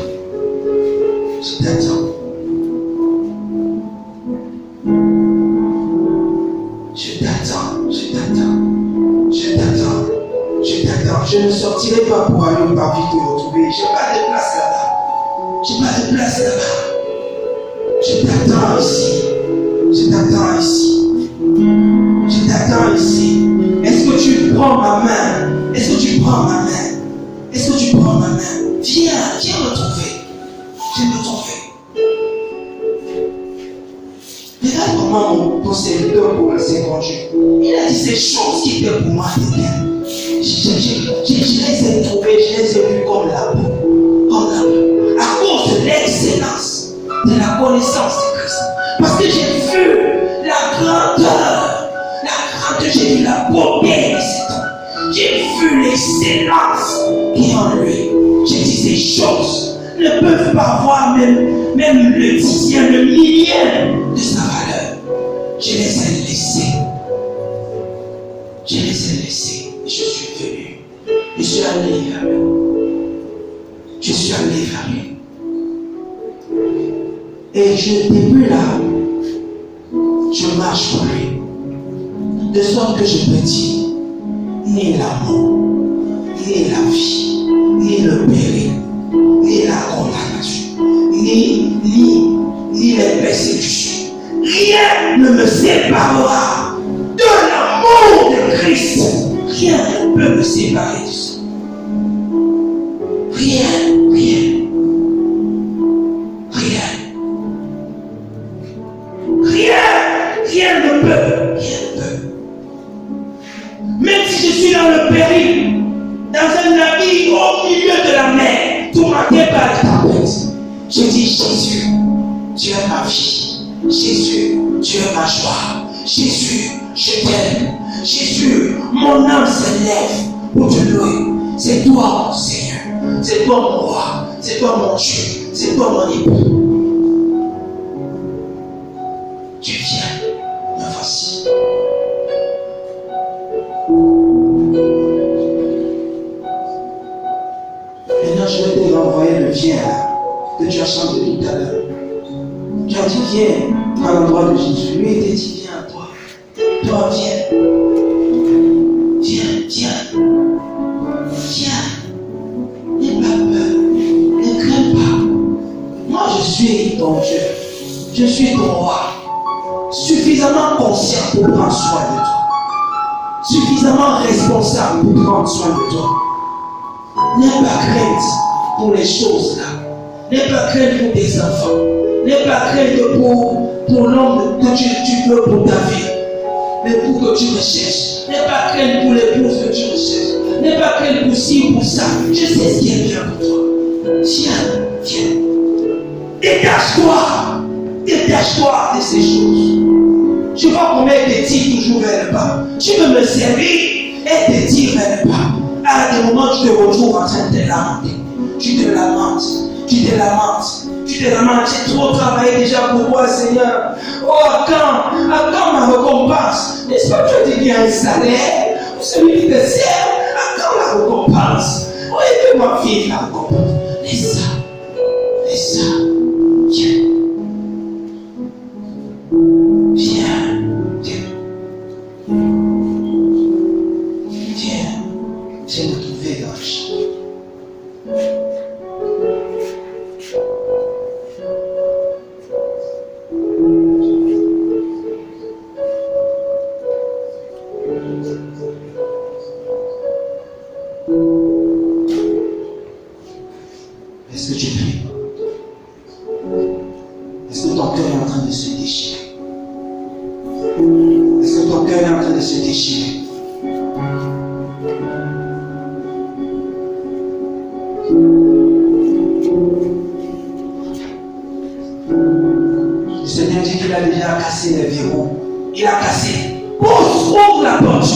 Je t'attends. Je t'attends. Je t'attends. Je t'attends. Je t'attends. Je ne sortirai pas pour aller au parvis te retrouver. Je n'ai pas de place là-bas. Je n'ai pas de place là-bas. Je t'attends ici. Je t'attends ici. Je t'attends ici. Est-ce que tu prends ma main? Est-ce que tu prends ma main? Est-ce que tu prends ma main? Viens, viens me trouver. Viens me trouver. Regarde comment mon serviteur pour le s'égranger. Il a dit ces choses qui étaient pour moi étaient bien. Je les ai trouvées, je les ai vues comme la peau. Comme la peau. À cause de l'excellence de la connaissance de Christ. Parce que j'ai vu la grandeur, j'ai vu la beauté de cet homme. J'ai vu l'excellence qui est en lui. J'ai dit ces choses ne peuvent pas voir même le dixième, le millième de sa valeur. Je les ai laissés. Je les ai laissés. Et je suis venu. Je suis allé vers lui. Je suis allé vers lui. Et depuis là, je marche pour lui. De sorte que je peux dire, ni l'amour, ni la vie, ni le péril, ni la condamnation, ni les persécutions. Rien ne me séparera de l'amour de Christ. Rien ne peut me séparer de ça. Rien. Rien ne peut. Même si je suis dans le péril, dans un navire au milieu de la mer, tourmenté par la tempête, je dis Jésus, tu es ma vie. Jésus, tu es ma joie. Jésus, je t'aime. Jésus, mon âme s'élève pour te louer. C'est toi, mon Seigneur. C'est toi, mon roi. C'est toi, mon Dieu. C'est toi, mon époux. Tu viens, me voici. Maintenant, je vais te renvoyer le viens que tu as chanté tout à l'heure. Tu as dit viens à l'endroit de Jésus. Lui, il t'a dit viens à toi. Toi, viens. Viens. N'aie pas peur. Ne crains pas. Moi, je suis ton Dieu. Je suis ton roi. Suffisamment conscient pour prendre soin de toi. Suffisamment responsable pour prendre soin de toi. N'aie pas crainte pour les choses là. N'aie pas crainte pour tes enfants. N'aie pas crainte pour l'homme que tu veux pour ta vie. L'époux que tu recherches. N'aie pas crainte pour l'épouse que tu recherches. N'aie pas crainte pour ci ou pour ça. Je sais ce qui est bien pour toi. Viens. Détache-toi. Détache-toi de ces choses. Je vois combien elle te tire toujours vers le bas. Tu veux me servir, elle te tire vers le bas. À des moments, tu te retrouves en train de te lamenter. Tu te lamentes. J'ai trop travaillé déjà pour toi, Seigneur. Oh, à quand ma récompense? N'est-ce pas que tu as dit qu'il y a un salaire pour celui qui te sert? À quand la récompense? Oh, et fais-moi vivre la récompense. Laisse ça. Viens me trouver dans le champ. Est-ce que tu pries? Est-ce que ton cœur est en train de se déchirer? Est-ce que ton cœur est en train de se déchirer? Le Seigneur dit qu'il a déjà cassé les verrous. Il a cassé. Ouvre la porte.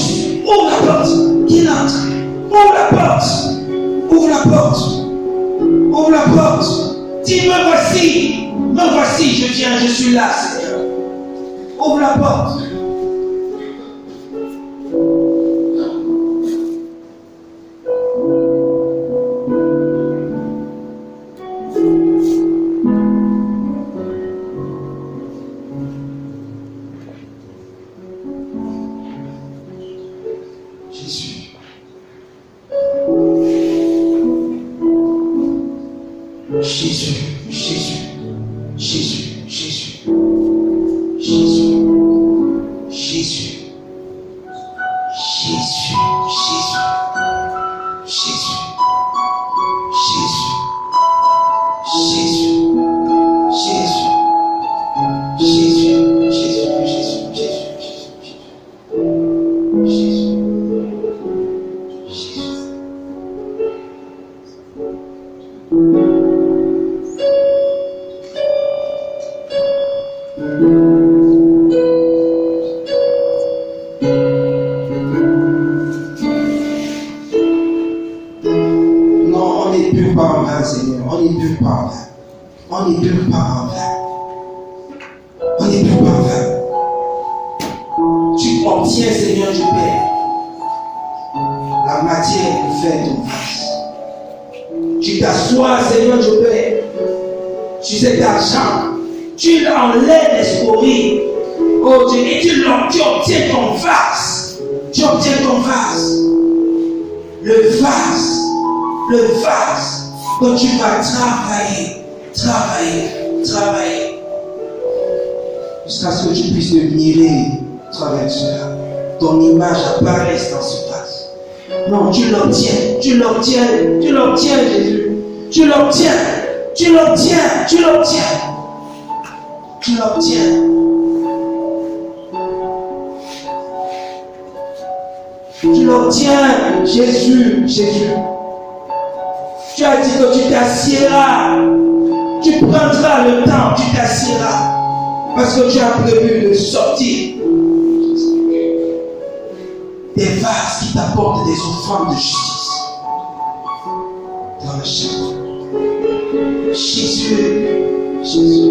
Ouvre la porte. Qu'il entre. Ouvre la porte. Ouvre la porte. Ouvre la porte. Dis, me voici, je viens, je suis là, Seigneur. Ouvre la porte. Que tu vas travailler jusqu'à ce que tu puisses te mirer à travers cela. Ton image apparaisse dans ce vase. Non, tu l'obtiens, Jésus. Tu l'obtiens. Jésus. Tu as dit que tu t'assieras. Tu prendras le temps, tu t'assieras. Parce que tu as prévu de sortir des vases qui t'apportent des offrandes de justice dans le champ. Jésus.